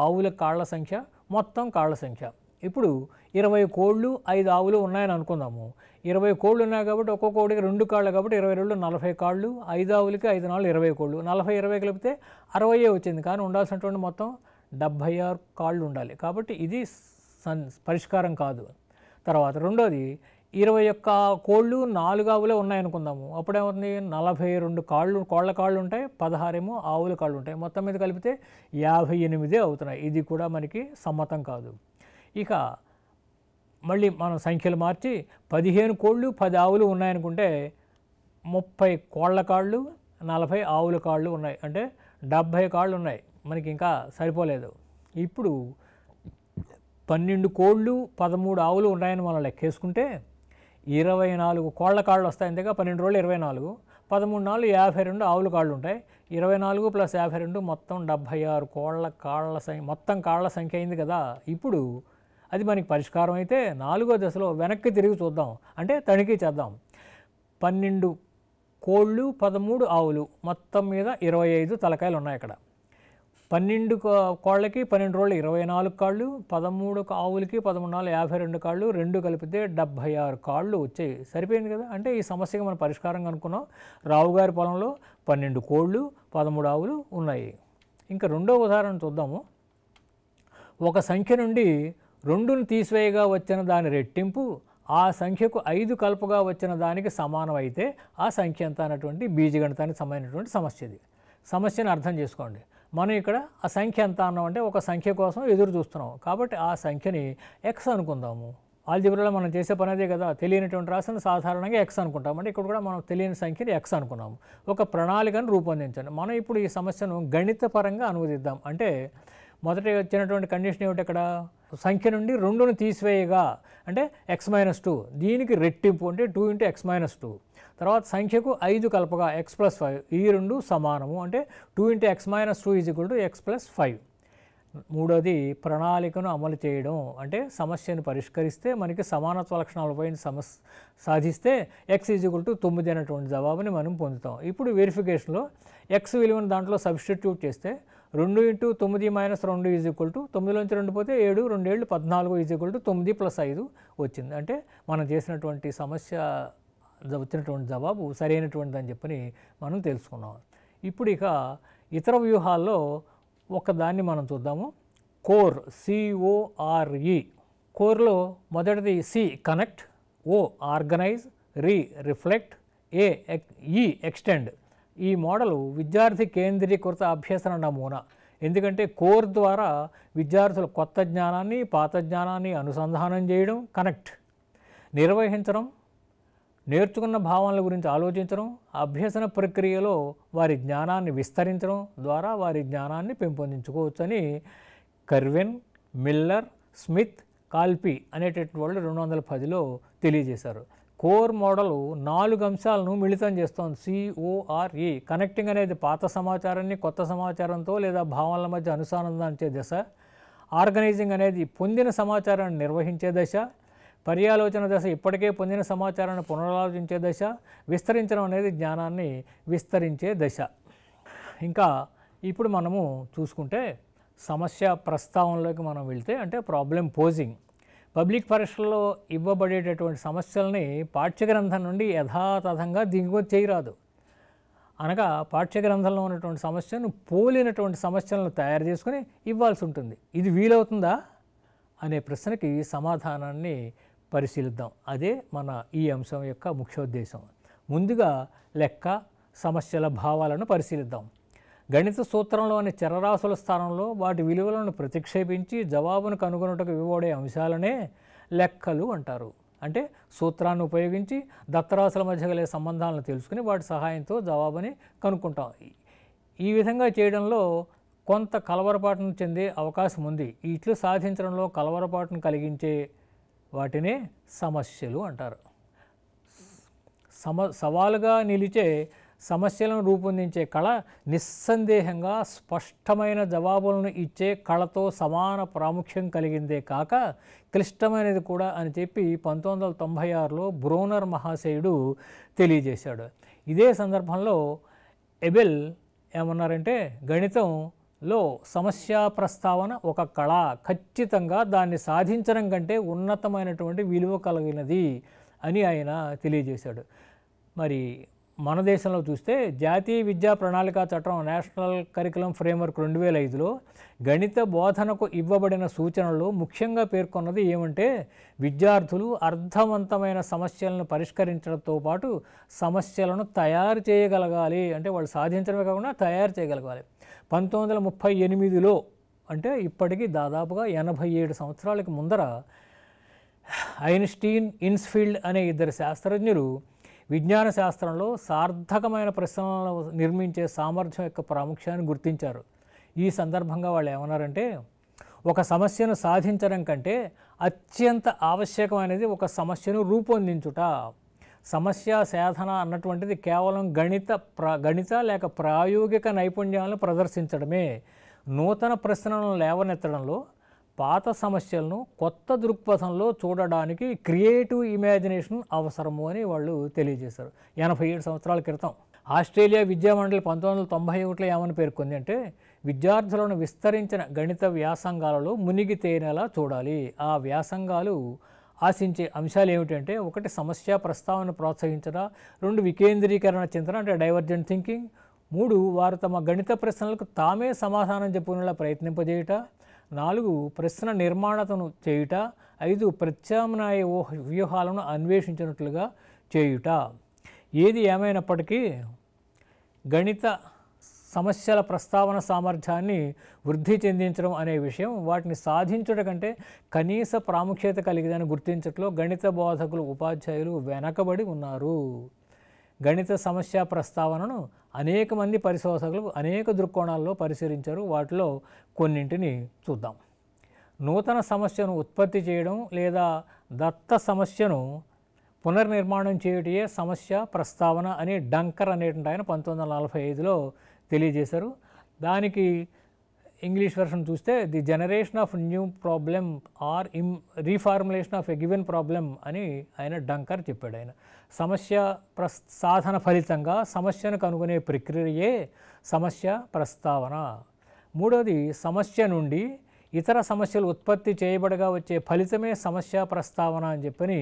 ఆవుల కాళ్ళ సంఖ్య, మొత్తం కాళ్ళ సంఖ్య. ఇప్పుడు 20 కోళ్ళు 5 ఆవులు ఉన్నాయని అనుకుందాము. 20 కోళ్ళు ఉన్నాయి కాబట్టి ఒక్కొక్క కోడికి 2 కాళ్ళు కాబట్టి 22 40 కాళ్ళు, 5 ఆవులకి 5 4 20 కోళ్ళు, 40 20 కలిపితే 60 వచ్చింది. కానీ ఉండాల్సినటువంటి మొత్తం 76 కాళ్ళు ఉండాలి. కాబట్టి ఇది పరిష్కారం కాదు. తర్వాత రెండోది 21 కోళ్ళు 4 ఆవులే ఉన్నాయనుకుందాము. అప్పుడేమవుతుంది, 42 కోళ్ళ కాళ్ళు ఉంటాయి, 16 ఆవుల కాళ్ళు ఉంటాయి. మొత్తం మీద కలిపితే 58 అవుతున్నాయి. ఇది కూడా మనకి సమ్మతం కాదు. ఇక మళ్ళీ మనం సంఖ్యలు మార్చి 15 కోళ్ళు 10 ఆవులు ఉన్నాయనుకుంటే 30 కోళ్ళ కాళ్ళు 40 ఆవుల కాళ్ళు ఉన్నాయి. అంటే 70 కాళ్ళు ఉన్నాయి. మనకి ఇంకా సరిపోలేదు. ఇప్పుడు 12 కోళ్ళు 13 ఆవులు ఉన్నాయని మనం లెక్కేసుకుంటే 24 కోళ్ళ కాళ్ళు వస్తాయి. అంతేగా 12 రోజులు 24, 13 నాలుగు 52 ఆవుల కాళ్ళు ఉంటాయి. 24 + 52 మొత్తం 76 కాళ్ళ సంఖ్య, మొత్తం కాళ్ళ సంఖ్య అయింది కదా. ఇప్పుడు అది మనకి పరిష్కారం అయితే నాలుగో దశలో వెనక్కి తిరిగి చూద్దాం, అంటే తనిఖీ చేద్దాం. 12 కోళ్ళు 13 ఆవులు మొత్తం మీద 25 తలకాయలు ఉన్నాయి. అక్కడ 12 కోళ్ళకి 12 రోజులు 24 కాళ్ళు, 13 ఆవులకి 13 నాలుగు 52 కాళ్ళు, 2 కలిపితే 76 కాళ్ళు వచ్చాయి. సరిపోయింది కదా. అంటే ఈ సమస్యకి మనం పరిష్కారం కనుక్కున్నాం. రావుగారి పొలంలో 12 కోళ్ళు 13 ఆవులు ఉన్నాయి. ఇంకా రెండో ఉదాహరణ చూద్దాము. ఒక సంఖ్య నుండి 2ను తీసివేయగా వచ్చిన దాని రెట్టింపు ఆ సంఖ్యకు 5 కలుపుగా వచ్చిన దానికి సమానం అయితే ఆ సంఖ్య ఎంత అన్నటువంటి బీజగణితానికి సంబంధించినటువంటి సమస్య. ఇది సమస్యను అర్థం చేసుకోండి. మనం ఇక్కడ ఆ సంఖ్య ఎంత అన్నామంటే ఒక సంఖ్య కోసం ఎదురు చూస్తున్నాం కాబట్టి ఆ సంఖ్యని x అనుకుందాము. ఆల్జీబ్రాలో మనం చేసే పని అదే కదా, తెలియనటువంటి రాశిని సాధారణంగా x అనుకుంటాం. అంటే ఇక్కడ కూడా మనం తెలియని సంఖ్యని x అనుకున్నాము. ఒక ప్రణాళికను రూపొందించండి. మనం ఇప్పుడు ఈ సమస్యను గణితపరంగా అనువదిద్దాం. అంటే మొదట వచ్చినటువంటి కండిషన్ ఏమిటి, అక్కడ సంఖ్య నుండి 2ను తీసివేయగా అంటే x-2, దీనికి రెట్టింపు అంటే 2 × x-2, తర్వాత సంఖ్యకు 5 కలపగా x + 5, ఈ రెండు సమానము అంటే 2 × x-2 = x + 5. మూడోది ప్రణాళికను అమలు చేయడం. అంటే సమస్యను పరిష్కరిస్తే మనకి సమానత్వ లక్షణాలు ఉపయోగించి సాధిస్తే x = 9 అనేటువంటి జవాబుని మనం పొందుతాం. ఇప్పుడు వెరిఫికేషన్లో x విలువను దాంట్లో సబ్స్టిట్యూట్ చేస్తే 2 × 9 - 2 9లోంచి 2 పోతే 7, 2 7 14 9 + 5 వచ్చింది. అంటే మనం చేసినటువంటి సమస్య వచ్చినటువంటి జవాబు సరైనటువంటిదని చెప్పని మనం తెలుసుకున్నాం. ఇప్పుడు ఇక ఇతర వ్యూహాల్లో ఒకదాన్ని మనం చూద్దాము. Core, CORE. కోర్లో మొదటిది C connect, O organise, reflect, E extend. ఈ మోడలు విద్యార్థి కేంద్రీకృత అభ్యసన నమూనా. ఎందుకంటే కోర్ ద్వారా విద్యార్థులు కొత్త జ్ఞానాన్ని పాత జ్ఞానాన్ని అనుసంధానం చేయడం, కనెక్ట్ నిర్వహించడం, నేర్చుకున్న భావనల గురించి ఆలోచించడం, అభ్యసన ప్రక్రియలో వారి జ్ఞానాన్ని విస్తరించడం ద్వారా వారి జ్ఞానాన్ని పెంపొందించుకోవచ్చని కర్వెన్, మిల్లర్, స్మిత్, కాల్పి అనేటటువంటి వాళ్ళు 2010లో తెలియజేశారు. కోర్ మోడల్ 4 అంశాలను మిళితం చేస్తోంది. CORE. కనెక్టింగ్ అనేది పాత సమాచారాన్ని కొత్త సమాచారంతో లేదా భావనల మధ్య అనుసంధానించే దశ. ఆర్గనైజింగ్ అనేది పొందిన సమాచారాన్ని నిర్వహించే దశ. పర్యాలోచన దశ ఇప్పటికే పొందిన సమాచారాన్ని పునరాలోచించే దశ. విస్తరించడం అనేది జ్ఞానాన్ని విస్తరించే దశ. ఇంకా ఇప్పుడు మనము చూసుకుంటే సమస్య ప్రస్తావనలోకి మనం వెళ్తే, అంటే ప్రాబ్లమ్ పోజింగ్. పబ్లిక్ పరీక్షల్లో ఇవ్వబడేటటువంటి సమస్యల్ని పాఠ్యగ్రంథం నుండి యథాతథంగా దిగుమతి చేయరాదు. అనగా పాఠ్యగ్రంథంలో ఉన్నటువంటి సమస్యను పోలినటువంటి సమస్యలను తయారు చేసుకుని ఇవ్వాల్సి ఉంటుంది. ఇది వీలవుతుందా అనే ప్రశ్నకి సమాధానాన్ని పరిశీలిద్దాం. అదే మన ఈ అంశం యొక్క ముఖ్యోద్దేశం. ముందుగా లెక్క సమస్యల భావాలను పరిశీలిద్దాం. గణిత సూత్రంలోని చరరాశుల స్థానంలో వాటి విలువలను ప్రతిక్షేపించి జవాబును కనుగొనుటకు ఇవ్వబడే అంశాలనే లెక్కలు అంటారు. అంటే సూత్రాన్ని ఉపయోగించి దత్తరాశుల మధ్య గల సంబంధాలను తెలుసుకుని వాటి సహాయంతో జవాబుని కనుక్కుంటాం. ఈ విధంగా చేయడంలో కొంత కలవరపాటును చెందే అవకాశం ఉంది. ఇట్లు సాధించడంలో కలవరపాటును కలిగించే వాటినే సమస్యలు అంటారు. సవాలుగా నిలిచే సమస్యలను రూపొందించే కళ నిస్సందేహంగా స్పష్టమైన జవాబులను ఇచ్చే కళతో సమాన ప్రాముఖ్యం కలిగిందే కాక క్లిష్టమైనది కూడా అని చెప్పి 1996లో బ్రోనర్ మహాశయుడు తెలియజేశాడు. ఇదే సందర్భంలో ఎబెల్ ఏమన్నారంటే, గణితంలో సమస్య ప్రస్తావన ఒక కళ, ఖచ్చితంగా దాన్ని సాధించడం కంటే ఉన్నతమైనటువంటి విలువ కలిగినది అని ఆయన తెలియజేశాడు. మరి మన దేశంలో చూస్తే జాతీయ విద్యా ప్రణాళికా చట్టం నేషనల్ కరికులం ఫ్రేమ్వర్క్ 2005లో గణిత బోధనకు ఇవ్వబడిన సూచనలు ముఖ్యంగా పేర్కొన్నది ఏమంటే, విద్యార్థులు అర్థవంతమైన సమస్యలను పరిష్కరించడంతో పాటు సమస్యలను తయారు చేయగలగాలి. అంటే వాళ్ళు సాధించడమే కాకుండా తయారు చేయగలగాలి. 1938లో అంటే ఇప్పటికీ దాదాపుగా 87 సంవత్సరాలకు ముందర ఐన్స్టీన్, ఇన్స్ఫీల్డ్ అనే 2 శాస్త్రజ్ఞులు విజ్ఞాన శాస్త్రంలో సార్థకమైన ప్రశ్నలను నిర్మించే సామర్థ్యం యొక్క ప్రాముఖ్యాన్ని గుర్తించారు. ఈ సందర్భంగా వాళ్ళు ఏమన్నారంటే, ఒక సమస్యను సాధించడం కంటే అత్యంత ఆవశ్యకమైనది ఒక సమస్యను రూపొందించుట. సమస్య సాధన అన్నటువంటిది కేవలం గణిత లేక ప్రాయోగిక నైపుణ్యాలను ప్రదర్శించడమే. నూతన ప్రశ్నలను లేవనెత్తడంలో, పాత సమస్యలను కొత్త దృక్పథంలో చూడడానికి క్రియేటివ్ ఇమాజినేషన్ అవసరము అని వాళ్ళు తెలియజేశారు. 87 సంవత్సరాల క్రితం ఆస్ట్రేలియా విద్యామండలి 1991లో ఏమని పేర్కొంది అంటే, విద్యార్థులను విస్తరించిన గణిత వ్యాసంగాలలో మునిగి తేనేలా చూడాలి. ఆ వ్యాసంగాలు ఆశించే అంశాలు ఏమిటంటే, 1 సమస్య ప్రస్తావన ప్రోత్సహించడం, 2 వికేంద్రీకరణ చింతన అంటే డైవర్జెంట్ థింకింగ్, 3 వారు తమ గణిత ప్రశ్నలకు తామే సమాధానం చెప్పుకునేలా ప్రయత్నింపజేయుట, 4 ప్రశ్న నిర్మాణతను చేయుట, 5 ప్రత్యామ్నాయ వ్యూహాలను అన్వేషించినట్లుగా చేయుట. ఏది ఏమైనప్పటికీ గణిత సమస్యల ప్రస్తావన సామర్థ్యాన్ని వృద్ధి చెందించడం అనే విషయం వాటిని సాధించుట కంటే కనీస ప్రాముఖ్యత కలిగిదని గుర్తించట్లో గణిత బోధకులు, ఉపాధ్యాయులు వెనకబడి ఉన్నారు. గణిత సమస్య ప్రస్తావనను అనేక మంది పరిశోధకులు అనేక దృక్కోణాల్లో పరిశీలించారు. వాటిలో కొన్నింటిని చూద్దాం. నూతన సమస్యను ఉత్పత్తి చేయడం లేదా దత్త సమస్యను పునర్నిర్మాణం చేయుటయే సమస్య ప్రస్తావన అని డంకర్ అనేటువంటి ఆయన 1945లో తెలియజేశారు. దానికి ఇంగ్లీష్ వెర్షన్ చూస్తే the generation of new problem or reformulation of a given problem అని ఆయన డంకర్ చెప్పాడు. ఆయన సమస్య సాధన ఫలితంగా సమస్యను కనుగొనే ప్రక్రియయే సమస్య ప్రస్తావన. మూడవది, సమస్య నుండి ఇతర సమస్యలు ఉత్పత్తి చేయబడగా వచ్చే ఫలితమే సమస్య ప్రస్తావన అని చెప్పని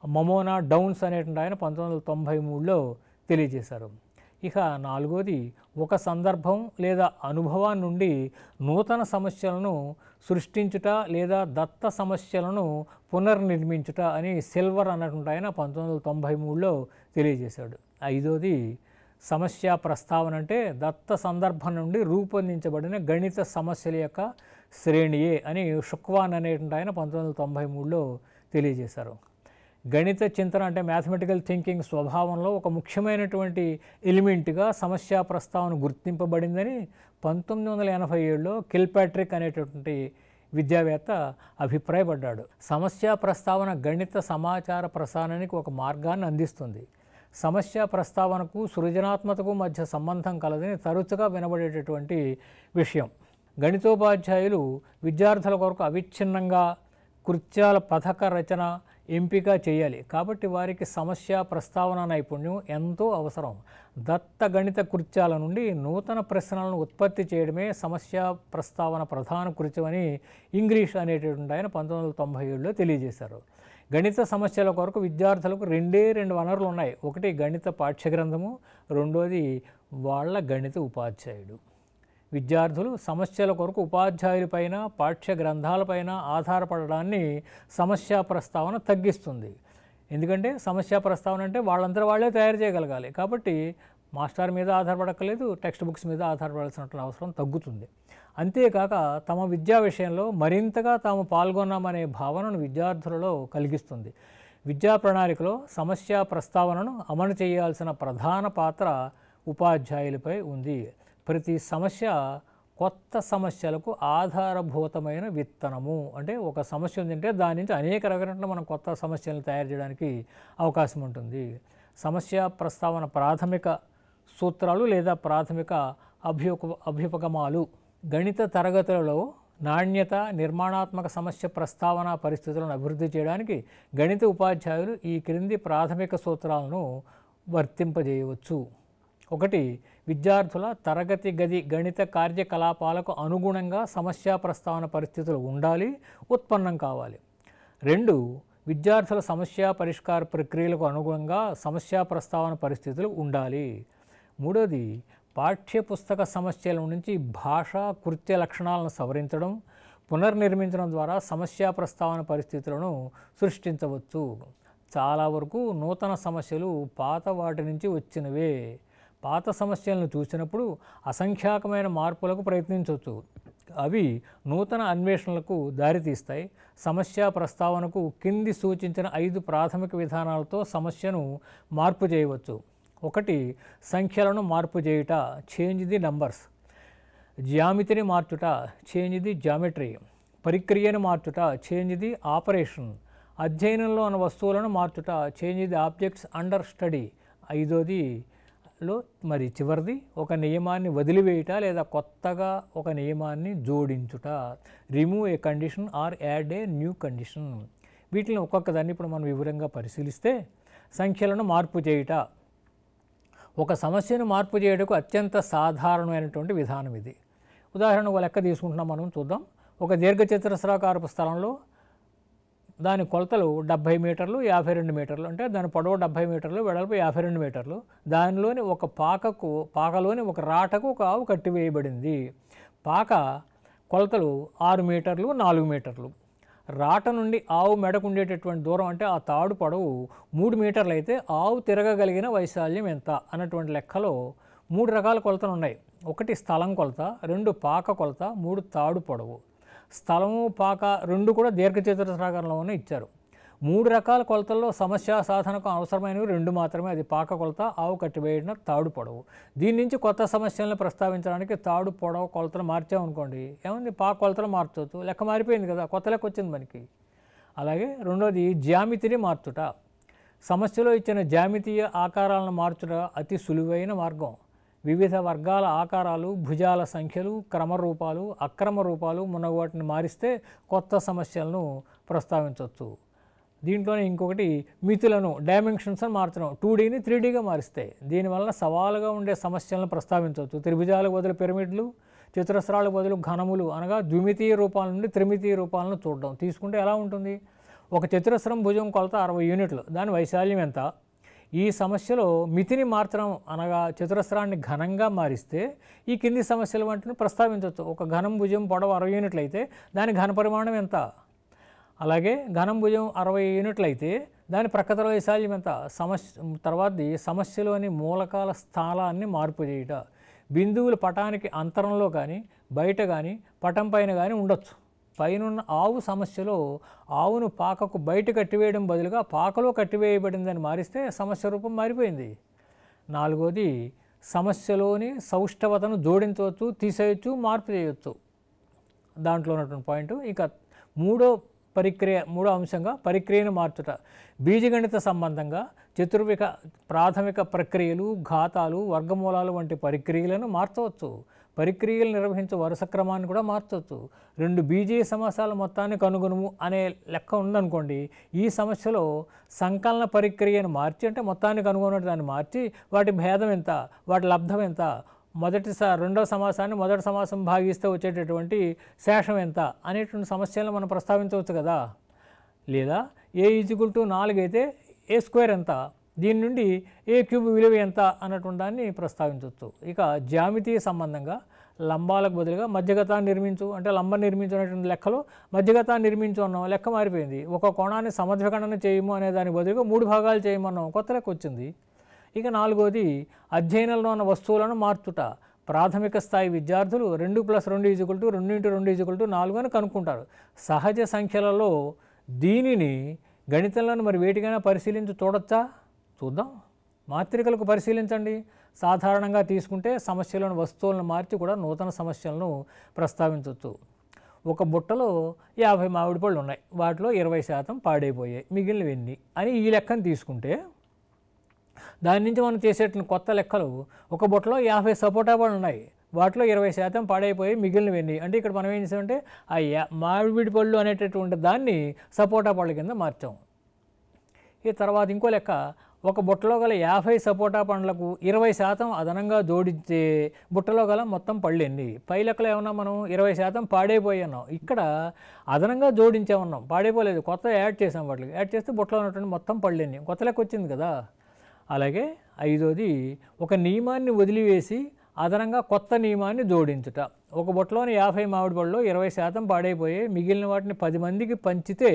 మమోనా డౌన్స్ అనేటువంటి ఆయన 1993లో తెలియజేశారు. ఇక నాలుగోది, ఒక సందర్భం లేదా అనుభవం నుండి నూతన సమస్యలను సృష్టించుట లేదా దత్త సమస్యలను పునర్నిర్మించుట అని సిల్వర్ అన్నటువంటి ఆయన 1993లో తెలియజేశాడు. ఐదోది, సమస్య ప్రస్తావన అంటే దత్త సందర్భం నుండి రూపొందించబడిన గణిత సమస్యల యొక్క శ్రేణియే అని షుక్వాన్ అనేటువంటి ఆయన 1993లో తెలియజేశారు. గణిత చింతన అంటే మ్యాథమెటికల్ థింకింగ్ స్వభావంలో ఒక ముఖ్యమైనటువంటి ఎలిమెంట్గా సమస్య ప్రస్తావన గుర్తింపబడిందని 1987లో కిల్పాట్రిక్ అనేటటువంటి విద్యావేత్త అభిప్రాయపడ్డాడు. సమస్య ప్రస్తావన గణిత సమాచార ప్రసారానికి ఒక మార్గాన్ని అందిస్తుంది. సమస్య ప్రస్తావనకు సృజనాత్మకతకు మధ్య సంబంధం కలదని తరచుగా వినబడేటటువంటి విషయం. గణితోపాధ్యాయులు విద్యార్థుల కొరకు అవిచ్ఛిన్నంగా కృత్యాల పథక రచన ఎంపిక చేయాలి. కాబట్టి వారికి సమస్య ప్రస్తావన నైపుణ్యం ఎంతో అవసరం. దత్త గణిత కృత్యాల నుండి నూతన ప్రశ్నలను ఉత్పత్తి చేయడమే సమస్య ప్రస్తావన ప్రధాన కృత్యమని ఇంగ్లీష్ అనేటటువంటి ఆయన 1997లో తెలియజేశారు. గణిత సమస్యల కొరకు విద్యార్థులకు రెండు వనరులు ఉన్నాయి. ఒకటి గణిత పాఠ్యగ్రంథము, రెండోది వాళ్ళ గణిత ఉపాధ్యాయుడు. విద్యార్థులు సమస్యల కొరకు ఉపాధ్యాయులపైన పాఠ్య గ్రంథాలపైన ఆధారపడడాన్ని సమస్య ప్రస్తావన తగ్గిస్తుంది. ఎందుకంటే సమస్య ప్రస్తావన అంటే వాళ్ళంతా వాళ్ళే తయారు చేయగలగాలి. కాబట్టి మాస్టర్ మీద ఆధారపడక్కలేదు, టెక్స్ట్ బుక్స్ మీద ఆధారపడాల్సినటువంటి అవసరం తగ్గుతుంది. అంతేకాక తమ విద్యా విషయంలో మరింతగా తాము పాల్గొన్నామనే భావనను విద్యార్థులలో కలిగిస్తుంది. విద్యా ప్రణాళికలో సమస్య ప్రస్తావనను అమలు చేయాల్సిన ప్రధాన పాత్ర ఉపాధ్యాయులపై ఉంది. ప్రతి సమస్య కొత్త సమస్యలకు ఆధారభూతమైన విత్తనము. అంటే ఒక సమస్య ఉందంటే దాని నుంచి అనేక రకాల మనం కొత్త సమస్యలను తయారు చేయడానికి అవకాశం ఉంటుంది. సమస్య ప్రస్తావన ప్రాథమిక సూత్రాలు లేదా ప్రాథమిక అభ్యుపగమాలు. గణిత తరగతులలో నాణ్యత, నిర్మాణాత్మక సమస్య ప్రస్తావన పరిస్థితులను అభివృద్ధి చేయడానికి గణిత ఉపాధ్యాయులు ఈ క్రింది ప్రాథమిక సూత్రాలను వర్తింపజేయవచ్చు. ఒకటి, విద్యార్థుల తరగతి గది గణిత కార్యకలాపాలకు అనుగుణంగా సమస్య ప్రస్తావన పరిస్థితులు ఉండాలి, ఉత్పన్నం కావాలి. 2, విద్యార్థుల సమస్య పరిష్కార ప్రక్రియలకు అనుగుణంగా సమస్య ప్రస్తావన పరిస్థితులు ఉండాలి. 3, పాఠ్యపుస్తక సమస్యల నుంచి భాషా కృత్య లక్షణాలను సవరించడం, పునర్నిర్మించడం ద్వారా సమస్య ప్రస్తావన పరిస్థితులను సృష్టించవచ్చు. చాలా వరకు నూతన సమస్యలు పాత వాటి నుంచి వచ్చినవే. పాత సమస్యలను చూసినప్పుడు అసంఖ్యాకమైన మార్పులకు ప్రయత్నించవచ్చు. అవి నూతన అన్వేషణలకు దారితీస్తాయి. సమస్య ప్రస్తావనకు కింది సూచించిన 5 ప్రాథమిక విధానాలతో సమస్యను మార్పు చేయవచ్చు. 1, సంఖ్యలను మార్పు చేయుట, చేంజ్ ది నంబర్స్. జ్యామితిని మార్చుట, చేంజ్ ది జామెట్రీ. పరిక్రియను మార్చుట, చేంజ్ ది ఆపరేషన్. అధ్యయనంలో ఉన్న వస్తువులను మార్చుట, change the objects under study. 5వదిలో చివరిది ఒక నియమాన్ని వదిలివేయుట లేదా కొత్తగా ఒక నియమాన్ని జోడించుట. Remove a condition or add a new condition. వీటిని ఒక్కొక్క దాన్ని ఇప్పుడు మనం వివరంగా పరిశీలిస్తే, సంఖ్యలను మార్పు చేయుట. ఒక సమస్యను మార్పు చేయడానికి అత్యంత సాధారణమైనటువంటి విధానం ఇది. ఉదాహరణ ఒక లెక్క తీసుకుంటున్నాం, మనం చూద్దాం. ఒక దీర్ఘచతురస్రాకారపు స్థలంలో దాని కొలతలు 70 మీటర్లు, 52 మీటర్లు. అంటే దాని పొడవు 70 మీటర్లు, వెడల్పు 52 మీటర్లు. దానిలోని ఒక పాకలోని ఒక రాటకు ఒక ఆవు కట్టివేయబడింది. పాక కొలతలు 6 మీటర్లు, 4 మీటర్లు. రాట నుండి ఆవు మెడకు ఉండేటటువంటి దూరం అంటే ఆ తాడు పొడవు 3 మీటర్లు అయితే ఆవు తిరగగలిగిన వైశాల్యం ఎంత అన్నటువంటి లెక్కలో 3 రకాల కొలతలు ఉన్నాయి. 1 స్థలం కొలత, 2 పాక కొలత, 3 తాడు పొడవు. స్థలము, పాక 2 కూడా దీర్ఘచతురస్రాకారంలోనే ఇచ్చారు. 3 రకాల కొలతల్లో సమస్య సాధనకు అవసరమైనవి 2 మాత్రమే. అది పాక కొలత, ఆవు కట్టివేయడం, తాడు పొడవు. దీని నుంచి కొత్త సమస్యలను ప్రస్తావించడానికి తాడు పొడవు కొలతలు మార్చామనుకోండి, ఏముంది, పాక కొలతలు మార్చవచ్చు, లెక్క మారిపోయింది కదా, కొత్త లెక్క వచ్చింది మనకి. అలాగే 2వది జ్యామితిని మార్చుట. సమస్యలో ఇచ్చిన జ్యామితీయ ఆకారాలను మార్చుట అతి సులువైన మార్గం. వివిధ వర్గాల ఆకారాలు, భుజాల సంఖ్యలు, క్రమరూపాలు, అక్రమ రూపాలు మున్నగు వాటిని మారిస్తే కొత్త సమస్యలను ప్రస్తావించవచ్చు. దీంట్లోనే ఇంకొకటి మితులను, డైమెన్షన్స్ అని మార్చడం. 2Dని 3Dగా మారిస్తే దీనివల్ల సవాలుగా ఉండే సమస్యలను ప్రస్తావించవచ్చు. త్రిభుజాలకు బదులు పిరమిడ్లు, చతురస్రాలకు బదులు ఘనములు అనగా ద్విమితీయ రూపాల నుండి త్రిమితీయ రూపాలను చూడడం. తీసుకుంటే ఎలా ఉంటుంది? ఒక చతురస్రం భుజం కొలత 60 యూనిట్లు, దాని వైశాల్యం ఎంత? ఈ సమస్యలో మితిని మార్చడం అనగా చతురస్రాన్ని ఘనంగా మారిస్తే ఈ కింది సమస్యల వంటిని ప్రస్తావించవచ్చు. ఒక ఘనం భుజం పొడవు 60 యూనిట్లు అయితే దాని ఘన పరిమాణం ఎంత? అలాగే ఘనం భుజం 60 యూనిట్లు అయితే దాని ప్రక్కత వైశాల్యం ఎంత, తర్వాతది సమస్యలోని మూలకాల స్థానాన్ని మార్పు చేయుట. బిందువులు పటానికి అంతరంలో కానీ బయట కానీ పటం పైన కానీ ఉండొచ్చు. పైనున్న ఆవు సమస్యలో ఆవును పాకకు బయట కట్టివేయడం బదులుగా పాకలో కట్టివేయబడిందని మారిస్తే సమస్య రూపం మారిపోయింది. 4వది సమస్యలోని సౌష్ఠవతను జోడించవచ్చు, తీసేయచ్చు, మార్పు చేయవచ్చు. దాంట్లో ఉన్నటువంటి పాయింట్. ఇక మూడో అంశంగా పరిక్రియను మార్చుట. బీజగణిత సంబంధంగా చతుర్విక ప్రాథమిక ప్రక్రియలు, ఘాతాలు, వర్గమూలాలు వంటి పరిక్రియలను మార్చవచ్చు. పరిక్రియలు నిర్వహించే వరుస క్రమాన్ని కూడా మార్చవచ్చు. 2 బీజీయ సమాసాల మొత్తాన్ని కనుగొనుము అనే లెక్క ఉందనుకోండి, ఈ సమస్యలో సంకలన పరిక్రియను మార్చి, అంటే మొత్తాన్ని కనుగొన్నట్టు దాన్ని మార్చి వాటి భేదం ఎంత, వాటి లబ్ధం ఎంత, రెండవ సమాసాన్ని మొదటి సమాసం భాగిస్తే వచ్చేటటువంటి శేషం ఎంత అనేటువంటి సమస్యలను మనం ప్రస్తావించవచ్చు కదా. లేదా a = 4 అయితే a² ఎంత, దీని నుండి a³ విలువ ఎంత అన్నటువంటి దాన్ని ప్రస్తావించవచ్చు. ఇక జ్యామితీయ సంబంధంగా లంబాలకు బదులుగా మధ్యగతాన్ని నిర్మించు, అంటే లంబం నిర్మించినటువంటి లెక్కలో మధ్యగతాన్ని నిర్మించు అన్నాం, లెక్క మారిపోయింది. ఒక కోణాన్ని సమద్విఖండన చేయము అనే దాని బదులుగా 3 భాగాలు చేయమన్నాం, కొత్త లెక్క వచ్చింది. ఇక 4వది అధ్యయనంలో ఉన్న వస్తువులను మార్చుట. ప్రాథమిక స్థాయి విద్యార్థులు 2 + 2 = 2 × 2 = 4 అని కనుక్కుంటారు. సహజ సంఖ్యలలో దీనిని గణితంలోని మరి వేటికైనా పరిశీలించి చూడొచ్చా? చూద్దాం. మాత్రికలకు పరిశీలించండి. సాధారణంగా తీసుకుంటే సమస్యలోని వస్తువులను మార్చి కూడా నూతన సమస్యలను ప్రస్తావించవచ్చు. ఒక బుట్టలో 50 మామిడి పళ్ళు ఉన్నాయి, వాటిలో 20% పాడైపోయాయి, మిగిలినవి ఎన్ని అని ఈ లెక్కను తీసుకుంటే, దాని నుంచి మనం చేసేటువంటి కొత్త లెక్కలు, ఒక బుట్టలో 50 సపోటా పళ్ళు ఉన్నాయి, వాటిలో 20% పాడైపోయి మిగిలినవి ఎన్ని అంటే, ఇక్కడ మనం ఏం చేసామంటే మామిడి పళ్ళు అనేటటువంటి దాన్ని సపోటా పళ్ళ కింద మార్చాం. ఈ తర్వాత ఇంకో లెక్క, ఒక బుట్టలో గల 50 సపోటా పండ్లకు 20% అదనంగా జోడించే బుట్టలో గల మొత్తం పళ్ళు ఎన్ని. పై లెక్కలో ఏమన్నా మనం 20% పాడైపోయి అన్నాం, ఇక్కడ అదనంగా జోడించామన్నాం, పాడైపోలేదు, కొత్త యాడ్ చేసాం. వాటికి యాడ్ చేస్తే బుట్టలో ఉన్నటువంటి మొత్తం పళ్ళు ఎన్ని, కొత్త లెక్క వచ్చింది కదా. అలాగే 5వది ఒక నియమాన్ని వదిలివేసి అదనంగా కొత్త నియమాన్ని జోడించుట. ఒక బుట్టలోని 50 మామిడి పళ్ళలో 20% పాడైపోయి మిగిలిన వాటిని 10 మందికి పంచితే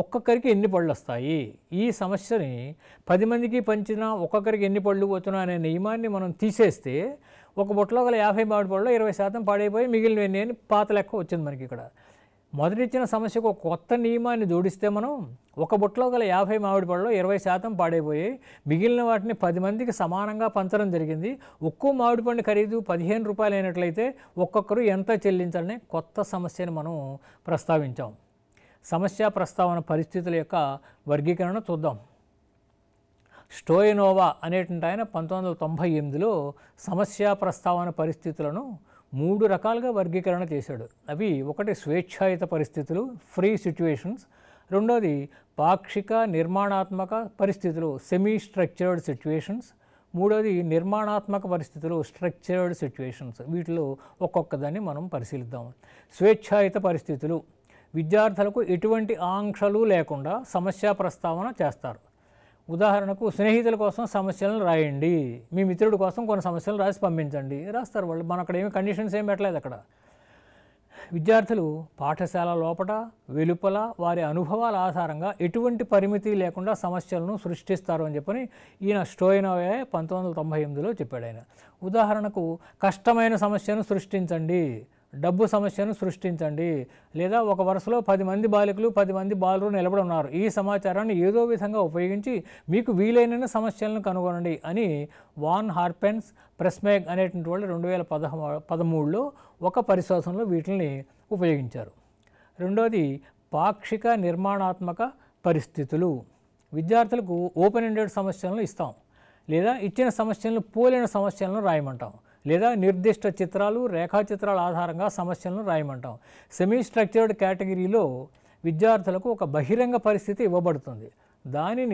ఒక్కొక్కరికి ఎన్ని పళ్ళు వస్తాయి. ఈ సమస్యని 10 మందికి పంచినా ఒక్కొక్కరికి ఎన్ని పళ్ళు వచ్చునా అనే నియమాన్ని మనం తీసేస్తే, ఒక బుట్టలో గల 50 మామిడి పళ్ళలో 20% పాడైపోయి మిగిలిన ఎన్ని అని పాత లెక్క వచ్చింది మనకి. ఇక్కడ మొదటిచ్చిన సమస్యకు ఒక కొత్త నియమాన్ని జోడిస్తే, మనం ఒక బుట్టలో గల 50 మామిడి పళ్ళలో 20% పాడైపోయి మిగిలిన వాటిని 10 మందికి సమానంగా పంచడం జరిగింది. ఒక్కో మామిడి పండు ఖరీదు 15 రూపాయలు అయినట్లయితే ఒక్కొక్కరు ఎంత చెల్లించాలని కొత్త సమస్యను మనం ప్రస్తావించాం. సమస్య ప్రస్తావన పరిస్థితుల యొక్క వర్గీకరణ చూద్దాం. స్టోయినోవా అనేటువంటి ఆయన 1998లో సమస్య ప్రస్తావన పరిస్థితులను 3 రకాలుగా వర్గీకరణ చేశాడు. అవి, ఒకటి స్వేచ్ఛాయుత పరిస్థితులు, ఫ్రీ సిచ్యువేషన్స్. రెండోది పాక్షిక నిర్మాణాత్మక పరిస్థితులు, సెమీ స్ట్రక్చర్డ్ సిచ్యువేషన్స్. మూడోది నిర్మాణాత్మక పరిస్థితులు, స్ట్రక్చర్డ్ సిచ్యువేషన్స్. వీటిలో ఒక్కొక్క దాన్ని మనం పరిశీలిద్దాం. స్వేచ్ఛాయుత పరిస్థితులు, విద్యార్థులకు ఎటువంటి ఆంక్షలు లేకుండా సమస్య ప్రస్తావన చేస్తారు. ఉదాహరణకు, స్నేహితుల కోసం సమస్యలను రాయండి, మీ మిత్రుడి కోసం కొన్ని సమస్యలు రాసి పంపించండి, రాస్తారు వాళ్ళు. మనం అక్కడ ఏమి కండిషన్స్ ఏం పెట్టలేదు. అక్కడ విద్యార్థులు పాఠశాల లోపల వెలుపల వారి అనుభవాల ఆధారంగా ఎటువంటి పరిమితి లేకుండా సమస్యలను సృష్టిస్తారు అని చెప్పని ఈయన స్టోయినోవా 1998లో చెప్పాడు. ఆయన ఉదాహరణకు, కష్టమైన సమస్యను సృష్టించండి, డబ్బు సమస్యను సృష్టించండి, లేదా ఒక వరుసలో 10 మంది బాలికలు 10 మంది బాలురు నిలబడి ఉన్నారు, ఈ సమాచారాన్ని ఏదో విధంగా ఉపయోగించి మీకు వీలైన సమస్యలను కనుగొనండి అని వాన్ హార్పెన్స్ ప్రెస్మేగ్ అనేటువంటి వాళ్ళు 2013లో ఒక పరిశోధనలో వీటిని ఉపయోగించారు. రెండోది పాక్షిక నిర్మాణాత్మక పరిస్థితులు. విద్యార్థులకు ఓపెన్ ఎండెడ్ సమస్యలను ఇస్తాం, లేదా ఇచ్చిన సమస్యలను పోలిన సమస్యలను రాయమంటాం, లేదా నిర్దిష్ట చిత్రాలు రేఖాచిత్రాల ఆధారంగా సమస్యలను రాయమంటాం. సెమీ స్ట్రక్చర్డ్ కేటగిరీలో విద్యార్థులకు ఒక బహిరంగ పరిస్థితి ఇవ్వబడుతుంది. దాని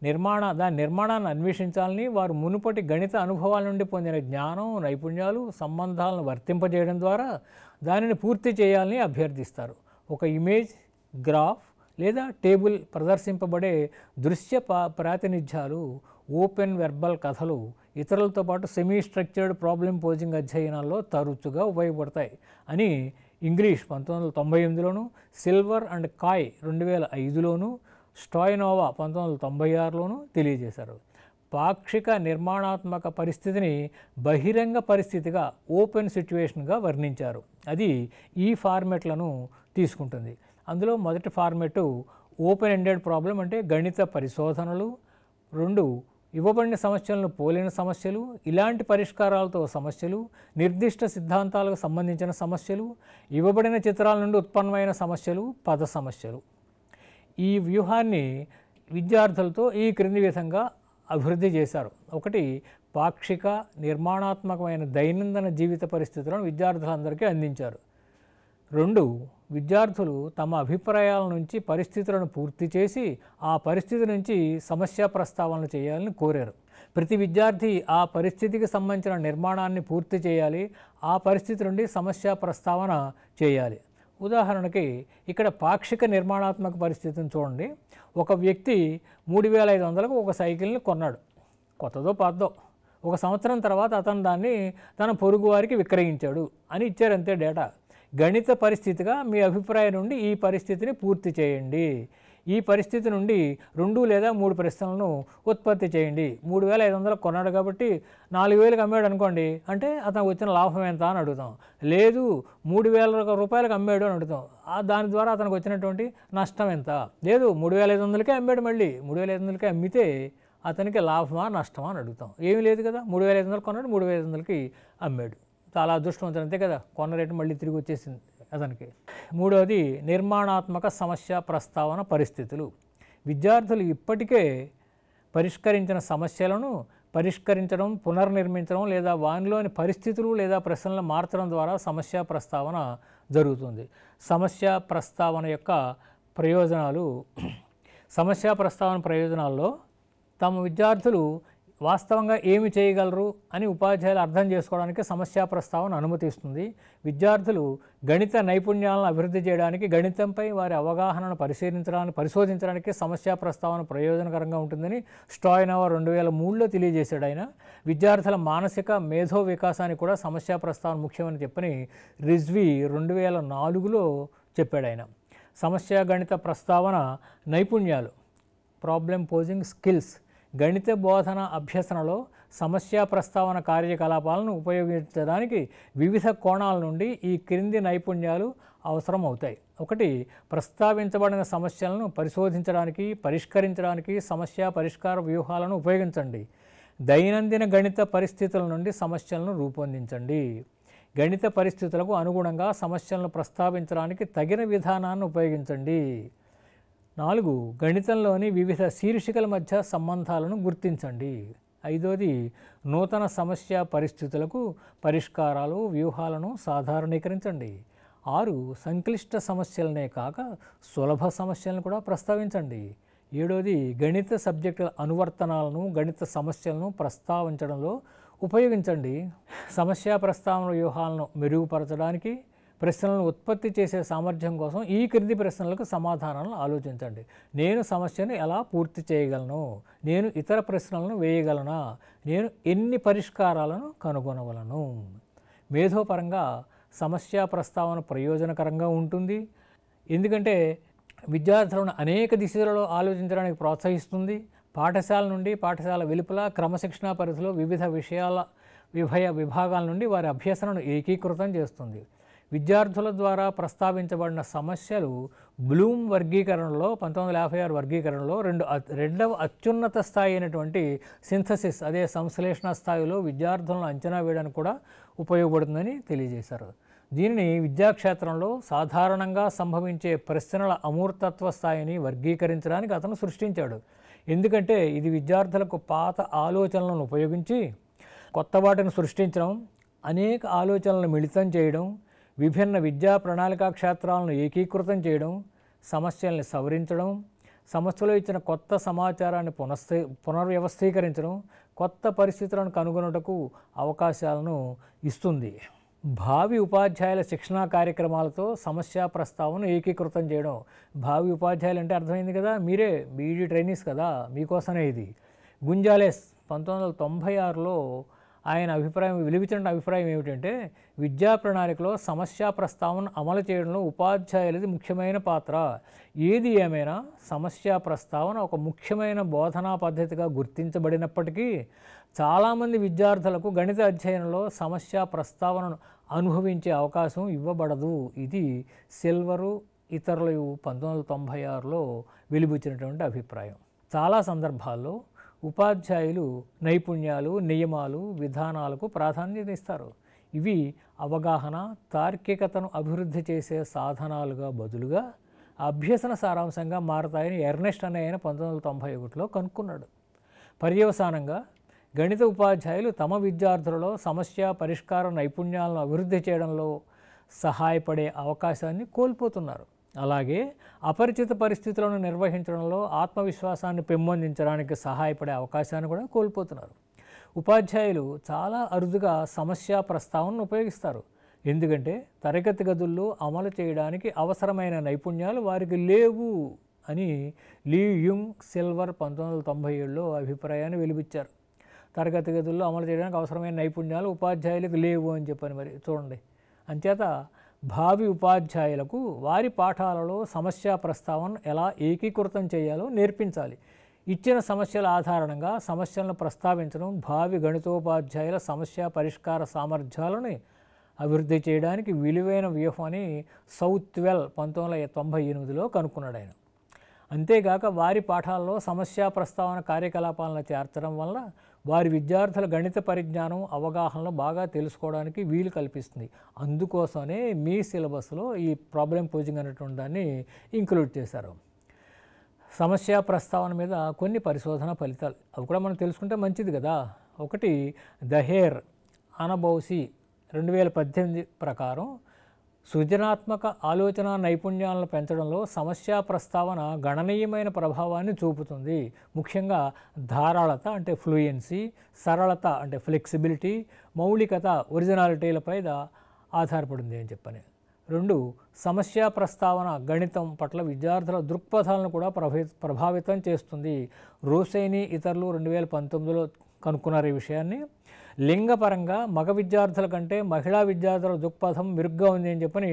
నిర్మాణాన్ని అన్వేషించాలని, వారు మునుపటి గణిత అనుభవాల నుండి పొందిన జ్ఞానం, నైపుణ్యాలు, సంబంధాలను వర్తింపజేయడం ద్వారా దానిని పూర్తి చేయాలని అభ్యర్థిస్తారు. ఒక ఇమేజ్, గ్రాఫ్ లేదా టేబుల్ ప్రదర్శింపబడే దృశ్య ప్రాతినిధ్యాలు, ఓపెన్ వెర్బల్ కథలు ఇతరులతో పాటు సెమీ స్ట్రక్చర్డ్ ప్రాబ్లమ్ పోజింగ్ అధ్యయనాల్లో తరచుగా ఉపయోగపడతాయి అని ఇంగ్లీష్ 1998లోను, సిల్వర్ అండ్ కాయ్ 2005లోను, స్టాయినోవా 1996లోను తెలియజేశారు. పాక్షిక నిర్మాణాత్మక పరిస్థితిని బహిరంగ పరిస్థితిగా, ఓపెన్ సిచ్యువేషన్గా వర్ణించారు. అది ఈ ఫార్మెట్లను తీసుకుంటుంది. అందులో మొదటి ఫార్మెట్ ఓపెన్ ఎండెడ్ ప్రాబ్లం, అంటే గణిత పరిశోధనలు. 2 ఇవ్వబడిన సమస్యలను పోలిన సమస్యలు, ఇలాంటి పరిష్కారాలతో సమస్యలు, నిర్దిష్ట సిద్ధాంతాలకు సంబంధించిన సమస్యలు, ఇవ్వబడిన చిత్రాల నుండి ఉత్పన్నమైన సమస్యలు, పద సమస్యలు. ఈ వ్యూహాన్ని విద్యార్థులతో ఈ క్రింది విధంగా అభివృద్ధి చేశారు. 1 పాక్షిక నిర్మాణాత్మకమైన దైనందిన జీవిత పరిస్థితులను విద్యార్థులందరికీ అందించారు. 2 విద్యార్థులు తమ అభిప్రాయాల నుంచి పరిస్థితులను పూర్తి చేసి ఆ పరిస్థితి నుంచి సమస్య ప్రస్తావనలు చేయాలని కోరారు. ప్రతి విద్యార్థి ఆ పరిస్థితికి సంబంధించిన నిర్మాణాన్ని పూర్తి చేయాలి, ఆ పరిస్థితి నుండి సమస్య ప్రస్తావన చేయాలి. ఉదాహరణకి ఇక్కడ పాక్షిక నిర్మాణాత్మక పరిస్థితిని చూడండి. ఒక వ్యక్తి 3500కు ఒక సైకిల్ని కొన్నాడు, కొత్తదో పాతదో. 1 సంవత్సరం తర్వాత అతను దాన్ని తన పొరుగు వారికి విక్రయించాడు అని ఇచ్చారంతే డేటా. గణిత పరిస్థితిగా మీ అభిప్రాయం నుండి ఈ పరిస్థితిని పూర్తి చేయండి. ఈ పరిస్థితి నుండి 2 లేదా 3 ప్రశ్నలను ఉత్పత్తి చేయండి. 3500 కొన్నాడు కాబట్టి 4000కి అమ్మాడు అనుకోండి, అంటే అతనికి వచ్చిన లాభం ఎంత అని అడుగుతాం. లేదు 3000 రూపాయలకు అమ్మాడు అని అడుగుతాం, దాని ద్వారా అతనికి వచ్చినటువంటి నష్టం ఎంత. లేదు 3500కే అమ్మాడు, మళ్ళీ 3500కే అమ్మితే అతనికి లాభమా నష్టమా అని అడుగుతాం. ఏమీ లేదు కదా, 3500 కొన్నాడు, 3500కి అమ్మాడు. చాలా అదృష్టవంతుడు, అంతే కదా, కొన్న రేటు మళ్ళీ తిరిగి వచ్చేసింది అతనికి. 3వది నిర్మాణాత్మక సమస్య ప్రస్తావన పరిస్థితులు. విద్యార్థులు ఇప్పటికే పరిష్కరించిన సమస్యలను పరిష్కరించడం, పునర్నిర్మించడం లేదా వానిలోని పరిస్థితులు లేదా ప్రశ్నలను మార్చడం ద్వారా సమస్య ప్రస్తావన జరుగుతుంది. సమస్య ప్రస్తావన యొక్క ప్రయోజనాలు. సమస్య ప్రస్తావన ప్రయోజనాల్లో తమ విద్యార్థులు వాస్తవంగా ఏమి చేయగలరు అని ఉపాధ్యాయులు అర్థం చేసుకోవడానికి సమస్య ప్రస్తావన అనుమతిస్తుంది. విద్యార్థులు గణిత నైపుణ్యాలను అభివృద్ధి చేయడానికి, గణితంపై వారి అవగాహనను పరిశోధించడానికి సమస్య ప్రస్తావన ప్రయోజనకరంగా ఉంటుందని స్టాయినోవా 2003లో తెలియజేశాడు. ఆయన విద్యార్థుల మానసిక మేధో వికాసానికి కూడా సమస్య ప్రస్తావన ముఖ్యమని చెప్పని రిజ్వీ 2004లో చెప్పాడు ఆయన. సమస్య గణిత ప్రస్తావన నైపుణ్యాలు, ప్రాబ్లమ్ పోజింగ్ స్కిల్స్. గణిత బోధన అభ్యసనలో సమస్య ప్రస్తావన కార్యకలాపాలను ఉపయోగించడానికి వివిధ కోణాల నుండి ఈ క్రింది నైపుణ్యాలు అవసరం అవుతాయి. 1 ప్రస్తావించబడిన సమస్యలను పరిశోధించడానికి, పరిష్కరించడానికి సమస్య పరిష్కార వ్యూహాలను ఉపయోగించండి. దైనందిన గణిత పరిస్థితుల నుండి సమస్యలను రూపొందించండి. గణిత పరిస్థితులకు అనుగుణంగా సమస్యలను ప్రస్తావించడానికి తగిన విధానాన్ని ఉపయోగించండి. 4 గణితంలోని వివిధ శీర్షికల మధ్య సంబంధాలను గుర్తించండి. 5వది నూతన సమస్య పరిస్థితులకు పరిష్కారాలు, వ్యూహాలను సాధారణీకరించండి. 6 సంక్లిష్ట సమస్యలనే కాక సులభ సమస్యలను కూడా ప్రస్తావించండి. 7వది గణిత సబ్జెక్టుల అనువర్తనాలను, గణిత సమస్యలను ప్రస్తావించడంలో ఉపయోగించండి. సమస్య ప్రస్తావన వ్యూహాలను మెరుగుపరచడానికి ప్రశ్నలను ఉత్పత్తి చేసే సామర్థ్యం కోసం ఈ క్రింది ప్రశ్నలకు సమాధానాలను ఆలోచించండి. నేను సమస్యను ఎలా పూర్తి చేయగలను? నేను ఇతర ప్రశ్నలను వేయగలనా? నేను ఎన్ని పరిష్కారాలను కనుగొనగలను? మేధోపరంగా సమస్య ప్రస్తావన ప్రయోజనకరంగా ఉంటుంది. ఎందుకంటే విద్యార్థులను అనేక దిశలలో ఆలోచించడానికి ప్రోత్సహిస్తుంది. పాఠశాల నుండి పాఠశాల వెలుపల క్రమశిక్షణా పరిధిలో వివిధ విభాగాల నుండి వారి అభ్యసనను ఏకీకృతం చేస్తుంది. విద్యార్థుల ద్వారా ప్రస్తావించబడిన సమస్యలు బ్లూమ్ వర్గీకరణలో 1956 వర్గీకరణలో రెండవ అత్యున్నత స్థాయి అయినటువంటి సింథసిస్, అదే సంశ్లేషణ స్థాయిలో విద్యార్థులను అంచనా వేయడానికి కూడా ఉపయోగపడుతుందని తెలియజేశారు. దీనిని విద్యాక్షేత్రంలో సాధారణంగా సంభవించే ప్రశ్నల అమూర్తత్వ స్థాయిని వర్గీకరించడానికి అతను సృష్టించాడు. ఎందుకంటే ఇది విద్యార్థులకు పాత ఆలోచనలను ఉపయోగించి కొత్త వాటిని సృష్టించడం, అనేక ఆలోచనలను మిళితం చేయడం, విభిన్న విద్యా ప్రణాళికా క్షేత్రాలను ఏకీకృతం చేయడం, సమస్యల్ని సవరించడం, సమస్యలో ఇచ్చిన కొత్త సమాచారాన్ని పునర్వ్యవస్థీకరించడం, కొత్త పరిస్థితులను కనుగొనుటకు అవకాశాలను ఇస్తుంది. భావి ఉపాధ్యాయుల శిక్షణా కార్యక్రమాలతో సమస్య ప్రస్తావన ఏకీకృతం చేయడం. భావి ఉపాధ్యాయులు అంటే అర్థమైంది కదా, మీరే బీఈడీ ట్రైనీస్ కదా, మీకోసమే ఇది. గుంజాలెస్ 1996లో ఆయన వెలివించిన అభిప్రాయం ఏమిటంటే, విద్యా ప్రణాళికలో సమస్యా ప్రస్తావన అమలు చేయడంలో ఉపాధ్యాయులది ముఖ్యమైన పాత్ర. ఏది ఏమైనా సమస్యా ప్రస్తావన ఒక ముఖ్యమైన బోధనా పద్ధతిగా గుర్తించబడినప్పటికీ చాలామంది విద్యార్థులకు గణిత అధ్యయనంలో సమస్యా ప్రస్తావనను అనుభవించే అవకాశం ఇవ్వబడదు. ఇది సిల్వరు ఇతరులు 1996లో వెలిబుచ్చినటువంటి అభిప్రాయం. చాలా సందర్భాల్లో ఉపాధ్యాయులు నైపుణ్యాలు, నియమాలు, విధానాలకు ప్రాధాన్యత ఇస్తారు. ఇవి అవగాహన, తార్కికతను అభివృద్ధి చేసే సాధనాలుగా బదులుగా అభ్యసన సారాంశంగా మారతాయని ఎర్నెస్ట్ అనే ఆయన 1991లో కనుక్కున్నాడు. పర్యవసానంగా గణిత ఉపాధ్యాయులు తమ విద్యార్థులలో సమస్య పరిష్కార నైపుణ్యాలను అభివృద్ధి చేయడంలో సహాయపడే అవకాశాన్ని కోల్పోతున్నారు. అలాగే అపరిచిత పరిస్థితులను నిర్వహించడంలో ఆత్మవిశ్వాసాన్ని పెంపొందించడానికి సహాయపడే అవకాశాన్ని కూడా కోల్పోతున్నారు. ఉపాధ్యాయులు చాలా అరుదుగా సమస్యా ప్రస్తావనను ఉపయోగిస్తారు. ఎందుకంటే తరగతి గదుల్లో అమలు చేయడానికి అవసరమైన నైపుణ్యాలు వారికి లేవు అని లీ యుంగ్ సిల్వర్ 1997లో అభిప్రాయాన్ని వెలిబుచ్చారు. తరగతి గదుల్లో అమలు చేయడానికి అవసరమైన నైపుణ్యాలు ఉపాధ్యాయులకు లేవు అని చెప్పని మరి చూడండి. అంచేత భావి ఉపాధ్యాయులకు వారి పాఠాలలో సమస్యా ప్రస్తావన ఎలా ఏకీకృతం చేయాలో నేర్పించాలి. ఇచ్చిన సమస్యల ఆధారంగా సమస్యలను ప్రస్తావించడం భావి గణితోపాధ్యాయుల సమస్య పరిష్కార సామర్థ్యాలను అభివృద్ధి చేయడానికి విలువైన వ్యూహం అని సౌత్వెల్ 1998లో కనుక్కున్నాడు ఆయన. అంతేగాక వారి పాఠాల్లో సమస్యా ప్రస్తావన కార్యకలాపాలను చేర్చడం వల్ల వారి విద్యార్థుల గణిత పరిజ్ఞానం, అవగాహనలు బాగా తెలుసుకోవడానికి వీలు కల్పిస్తుంది. అందుకోసమే మీ సిలబస్లో ఈ ప్రాబ్లం పోజింగ్ అనేటువంటి దాన్ని ఇంక్లూడ్ చేశారు. సమస్యా ప్రస్తావన మీద కొన్ని పరిశోధన ఫలితాలు అవి కూడా మనం తెలుసుకుంటే మంచిది కదా. ఒకటి దహేర్ అనబౌసి 2018 ప్రకారం సృజనాత్మక ఆలోచన నైపుణ్యాలను పెంచడంలో సమస్యా ప్రస్తావన గణనీయమైన ప్రభావాన్ని చూపుతుంది. ముఖ్యంగా ధారాళత అంటే ఫ్లూయెన్సీ, సరళత అంటే ఫ్లెక్సిబిలిటీ, మౌలికత ఒరిజినాలిటీలపై ఆధారపడింది అని చెప్పని. 2 సమస్యా ప్రస్తావన గణితం పట్ల విద్యార్థుల దృక్పథాలను కూడా ప్రభావితం చేస్తుంది. రోసైని ఇతరులు 2019లో కనుక్కున్నారు ఈ విషయాన్ని. లింగపరంగా మగ విద్యార్థుల కంటే మహిళా విద్యార్థుల దృక్పథం మెరుగ్గా ఉంది అని చెప్పని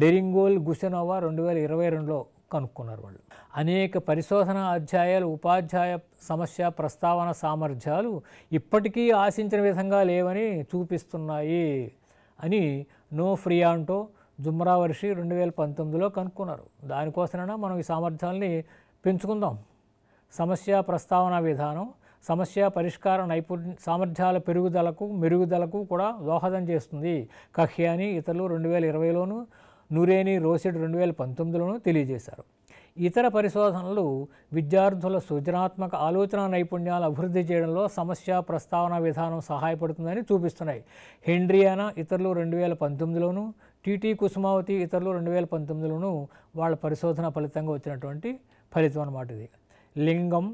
డెరింగోల్, గుసెనోవా 2022లో కనుక్కున్నారు వాళ్ళు. అనేక పరిశోధన అధ్యాయాలు ఉపాధ్యాయ సమస్య ప్రస్తావన సామర్థ్యాలు ఇప్పటికీ ఆశించిన విధంగా లేవని చూపిస్తున్నాయి అని నో ఫ్రియాంటో, జుమ్రావర్షి 2019లో కనుక్కున్నారు. దానికోసమైనా మనం ఈ సామర్థ్యాలని పెంచుకుందాం. సమస్య ప్రస్తావన విధానం సమస్య పరిష్కార సామర్థ్యాల మెరుగుదలకు కూడా దోహదం చేస్తుంది. కహ్యాని ఇతరులు 2020లోను, నురేని, రోసిడ్ 2019లోనూ తెలియజేశారు. ఇతర పరిశోధనలు విద్యార్థుల సృజనాత్మక ఆలోచన నైపుణ్యాలు అభివృద్ధి చేయడంలో సమస్య ప్రస్తావన విధానం సహాయపడుతుందని చూపిస్తున్నాయి. హెన్రియానా ఇతరులు 2019లోను, టీటీ కుసుమావతి ఇతరులు 2019లోను వాళ్ళ పరిశోధన ఫలితంగా వచ్చినటువంటి ఫలితం అన్నమాట ఇది. లింగం,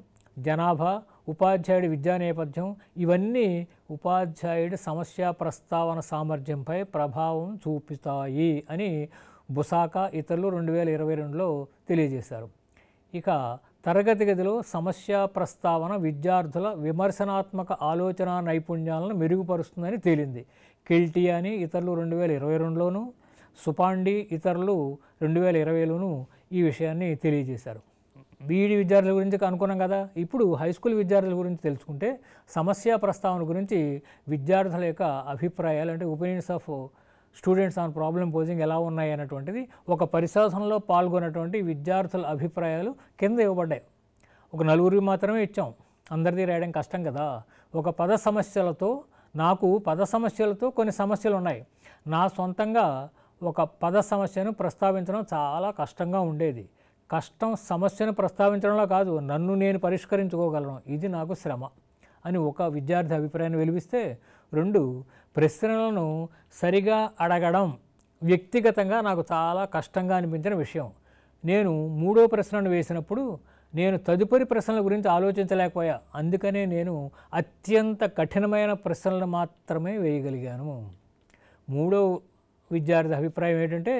జనాభా, ఉపాధ్యాయుడి విద్యా నేపథ్యం ఇవన్నీ ఉపాధ్యాయుడి సమస్య ప్రస్తావన సామర్థ్యంపై ప్రభావం చూపుతాయి అని బుసాకా ఇతరులు 2022లో తెలియజేశారు. ఇక తరగతి గదిలో సమస్య ప్రస్తావన విద్యార్థుల విమర్శనాత్మక ఆలోచన నైపుణ్యాలను మెరుగుపరుస్తుందని తేలింది. కెల్టియాని ఇతరులు 2022లోను, సుపాండి ఇతరులు 2020లోను ఈ విషయాన్ని తెలియజేశారు. బీఈడి విద్యార్థుల గురించి అనుకున్నాం కదా. ఇప్పుడు హై స్కూల్ విద్యార్థుల గురించి తెలుసుకుంటే సమస్య ప్రస్తావన గురించి విద్యార్థుల యొక్క అభిప్రాయాలు అంటే opinions of students on problem posing ఎలా ఉన్నాయి అన్నటువంటిది ఒక పరిశోధనలో పాల్గొన్నటువంటి విద్యార్థుల అభిప్రాయాలు కింద ఇవ్వబడ్డాయి. ఒక 4 మాత్రమే ఇచ్చాం, అందరిది రాయడం కష్టం కదా. నాకు పద సమస్యలతో కొన్ని సమస్యలు ఉన్నాయి. నా సొంతంగా ఒక పద సమస్యను ప్రస్తావించడం చాలా కష్టంగా ఉండేది. కష్టం సమస్యను ప్రస్తావించడంలో కాదు, నన్ను నేను పరిష్కరించుకోగలను, ఇది నాకు శ్రమ అని ఒక విద్యార్థి అభిప్రాయాన్ని వెలిపిస్తే, 2 ప్రశ్నలను సరిగా అడగడం వ్యక్తిగతంగా నాకు చాలా కష్టంగా అనిపించిన విషయం. నేను 3వ ప్రశ్నను వేసినప్పుడు నేను తదుపరి ప్రశ్నల గురించి ఆలోచించలేకపోయా. అందుకనే నేను అత్యంత కఠినమైన ప్రశ్నలను మాత్రమే వేయగలిగాను. 3వ విద్యార్థి అభిప్రాయం ఏంటంటే,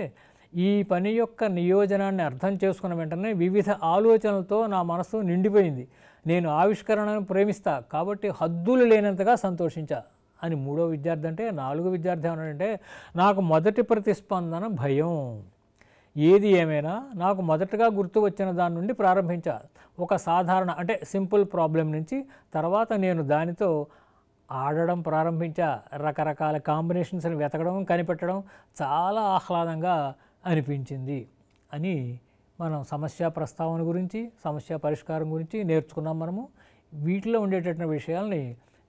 ఈ పని యొక్క నియోజనాన్ని అర్థం చేసుకున్న వెంటనే వివిధ ఆలోచనలతో నా మనసు నిండిపోయింది. నేను ఆవిష్కరణను ప్రేమిస్తా కాబట్టి హద్దులు లేనంతగా సంతోషించా అని మూడో విద్యార్థి అంటే, నాలుగో విద్యార్థి ఏమన్నాడంటే, నాకు మొదటి ప్రతిస్పందన భయం. ఏది ఏమైనా నాకు మొదటగా గుర్తు వచ్చిన దాని నుండి ప్రారంభించా. ఒక సాధారణ అంటే సింపుల్ ప్రాబ్లం నుంచి తర్వాత నేను దానితో ఆడడం ప్రారంభించా. రకరకాల కాంబినేషన్స్ని వెతకడం, కనిపెట్టడం చాలా ఆహ్లాదంగా అనిపించింది అని మనం సమస్య ప్రస్తావన గురించి, సమస్య పరిష్కారం గురించి నేర్చుకున్నాం మనము. వీటిలో ఉండేటటువంటి విషయాల్ని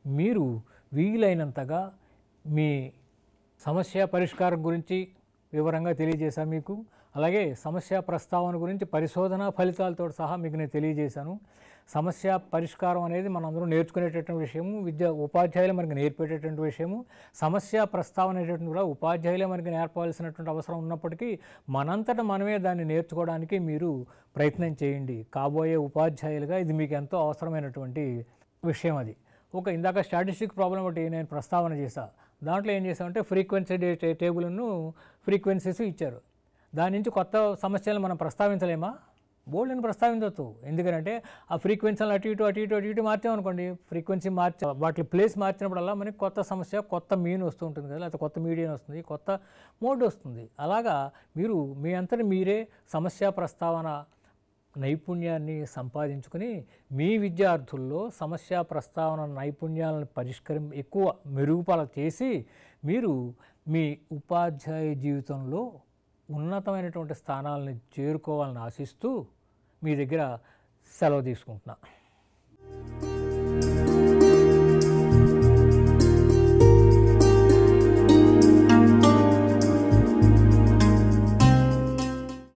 మీరు వీలైనంతగా మీ సమస్య పరిష్కారం గురించి వివరంగా తెలియజేశాను మీకు. అలాగే సమస్య ప్రస్తావన గురించి పరిశోధన ఫలితాలతో సహా మీకు నేను తెలియజేశాను. సమస్య పరిష్కారం అనేది మనందరం నేర్చుకునేటటువంటి విషయము, ఉపాధ్యాయులు మనకి నేర్పేటటువంటి విషయము. సమస్య ప్రస్తావన అనేటటువంటి కూడా ఉపాధ్యాయులే మనకి నేర్పవలసినటువంటి అవసరం ఉన్నప్పటికీ మనంతట మనమే దాన్ని నేర్చుకోవడానికి మీరు ప్రయత్నం చేయండి. కాబోయే ఉపాధ్యాయులుగా ఇది మీకు ఎంతో అవసరమైనటువంటి విషయం. అది ఇందాక స్టాటిస్టిక్ ప్రాబ్లం ఒకటి నేను ప్రస్తావన చేశా. దాంట్లో ఏం చేసామంటే ఫ్రీక్వెన్సీ టేబుల్ను ఫ్రీక్వెన్సీస్ ఇచ్చారు. దాని నుంచి కొత్త సమస్యలు మనం ప్రస్తావించలేమా? బోల్డ్ని ప్రస్తావించవచ్చు. ఎందుకంటే ఆ ఫ్రీక్వెన్సీలను అటు ఇటు మార్చామనుకోండి, ఫ్రీక్వెన్సీ వాటి ప్లేస్ మార్చినప్పుడల్లా మనకి కొత్త సమస్య, కొత్త మీన్ వస్తూ ఉంటుంది కదా, లేకపోతే కొత్త మీడియన్ వస్తుంది, కొత్త మోడ్ వస్తుంది. అలాగా మీరు మీ అంతటి మీరే సమస్య ప్రస్తావన నైపుణ్యాన్ని సంపాదించుకుని మీ విద్యార్థుల్లో సమస్య ప్రస్తావన నైపుణ్యాలను ఎక్కువ మెరుగుపల చేసి మీరు మీ ఉపాధ్యాయ జీవితంలో ఉన్నతమైనటువంటి స్థానాలను చేరుకోవాలని ఆశిస్తూ మీ దగ్గర సెలవు తీసుకుంటున్నా.